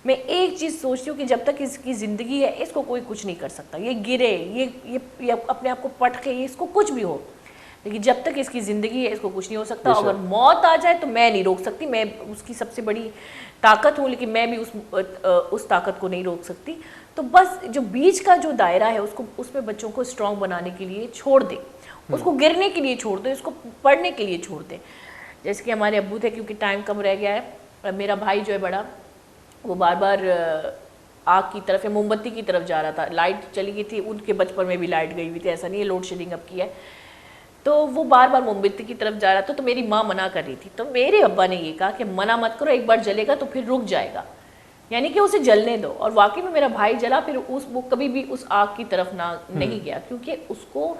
میں ایک چیز سوچتی ہوں کہ جب تک اس کی زندگی ہے اس کو کوئی کچھ نہیں کر سکتا. یہ گرے, یہ اپنے آپ کو پٹ کے, اس کو کچھ بھی ہو, لیکن جب تک اس کی زندگی ہے اس کو کچھ نہیں ہو سکتا. اگر موت آ جائے تو میں نہیں روک سکتی, میں اس کی سب سے بڑی طاقت ہوں, لیکن میں بھی اس طاقت کو نہیں روک سکتی. تو بس جو بیچ کا جو دائرہ ہے اس میں بچوں کو اسٹرانگ بنانے کے لیے چھوڑ دیں, اس کو گرنے کے لیے چھوڑ دیں, اس کو پڑھنے کے لیے چھوڑ دیں. جیسے کہ ہمارے ابو تھے, کیونکہ ٹائم کم رہ گیا ہے, میرا بھائی جو ہے بڑا, وہ بار بار آگ کی طرف یا موم بتی کی طرف جا رہا تھا. لائٹ چلی گئی تھی, ان کے بچپن میں بھی لائٹ گئی ہوئی تھی, ایسا نہیں ہے لوڈ شیڈنگ اب کی ہے, تو وہ بار بار موم بتی کی طرف جا رہا تھا. تو میری ماں منع کر رہی تھی, تو میرے ابا نے یہ کہا کہ منع مت کرو, ایک بار جلے گا تو پھر رک جائے گا, یعنی کہ اسے جلنے دو. اور واقعی میں میرا بھائی جلا, پھر وہ کبھی بھی اس آگ کی طرف نہیں گیا, کیونکہ اس کو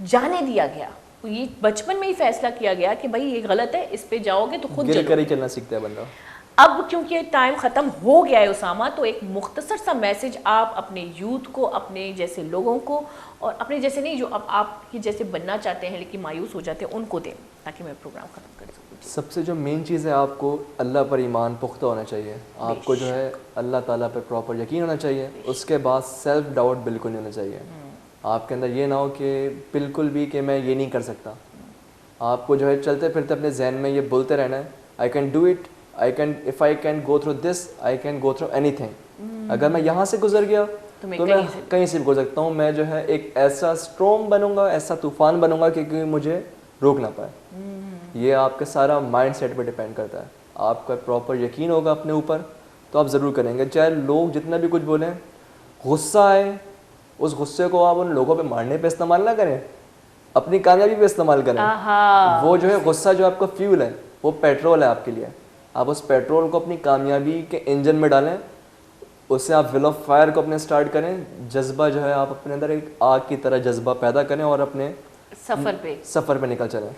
جانے دیا گیا. یہ بچپن میں ہی فیصلہ کیا گیا کہ بھائی یہ غلط ہے, اس پہ جاؤ گے تو خود گر کر ہی چلنا سیکھتا ہے بندہ. اب کیونکہ ٹائم ختم ہو گیا ہے اسامہ, تو ایک مختصر سا میسج آپ اپنے یوتھ کو, اپنے جیسے لوگوں کو, اور اپنے جیسے نہیں جو اب آپ کی جیسے بننا چاہتے ہیں لیکن مایوس ہو جاتے ہیں, ان کو دیں, تاکہ میں پروگرام ختم کر سکوں. سب سے جو مین چیز ہے آپ کو اللہ پر ایمان پختہ ہونا چاہیے, آپ کو جو ہے اللہ تعالیٰ پر پراپر یقین ہونا چاہیے. اس کے بعد سیلف ڈاؤٹ بالکل نہیں ہونا چاہیے. آپ کے اندر یہ نہ ہو کہ بالکل بھی کہ میں یہ نہیں کر سکتا. آپ کو جو ہے چلتے پھرتے اپنے ذہن میں یہ بولتے رہنا ہے, I can do it, if I can go through this, I can go through any thing. اگر میں یہاں سے گزر گیا تو میں کہیں سے بھی گزر سکتا ہوں. میں جو ہے ایک ایسا اسٹرام بنوں گا, ایسا طوفان بنوں گا کہ کوئی مجھے روک نہ پائے. یہ آپ کے سارا مائنڈ سیٹ پہ ڈپینڈ کرتا ہے. آپ کا پراپر یقین ہوگا اپنے اوپر تو آپ ضرور کریں گے, چاہے لوگ جتنا بھی کچھ بولیں. غصہ آئے, اس غصے کو آپ ان لوگوں پہ مارنے پہ استعمال نہ کریں, اپنی کامیابی پہ استعمال کریں. وہ جو ہے غصہ جو آپ کا فیول ہے, وہ پیٹرول ہے آپ کے لیے. آپ اس پیٹرول کو اپنی کامیابی کے انجن میں ڈالیں, اس سے آپ ول آف فائر کو اپنے اسٹارٹ کریں. جذبہ جو ہے آپ اپنے اندر ایک آگ کی طرح جذبہ پیدا کریں اور اپنے سفر پہ نکل چلیں.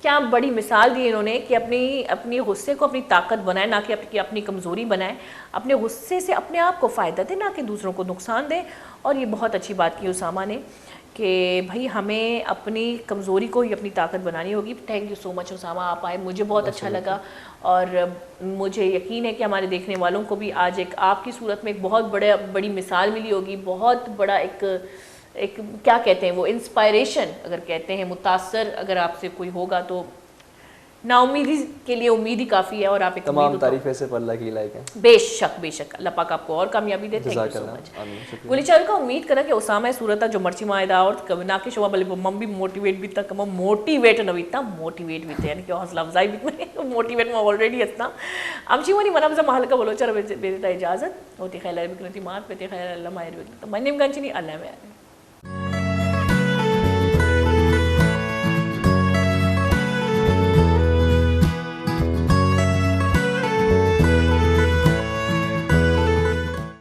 کیا بڑی مثال دی انہوں نے کہ اپنی غصے کو اپنی طاقت بنائیں, نہ کہ اپنی کمزوری بنائیں. اپنے غصے سے اپنے آپ کو فائدہ دیں, نہ کہ دوسروں کو نقصان دیں. اور یہ بہت اچھی بات کی اسامہ نے کہ بھائی ہمیں اپنی کمزوری کو ہی اپنی طاقت بنانی ہوگی. تھینک یو سو مچ اسامہ, آپ آئے, مجھے بہت اچھا لگا. اور مجھے یقین ہے کہ ہمارے دیکھنے والوں کو بھی آج ایک آپ کی صورت میں ایک بہت بڑی مثال ملی ہوگی. بہت بڑا ایک کیا کہتے ہیں وہ انسپائریشن اگر کہتے ہیں, متاثر اگر آپ سے کوئی ہوگا تو نا امیدی کے لیے امید ہی کافی ہے. اور آپ ایک تمام تعریفیں صرف اللہ کی لائق ہیں. بے شک اللہ پاک آپ کو اور کامیابی دے. تھینک یو سو مچ. گلی چارو کا امید کرا کہ اسامہ صورت جو مرچی مائدہ اور نہ کہ شما بلے مم بھی موٹیویٹ بھی تک موٹیویٹ نہ بیتا موٹیویٹ بھی یعنی کہ حوصلہ افزائی بھی موٹیویٹ میں آلریڈی ہستا. امچی ونی منم سے محل کا بولو چر بیتا اجازت ہوتی خیر بکنتی مات بیتے خیر اللہ ماہر بکنتا. من نیم گنچنی اللہ میں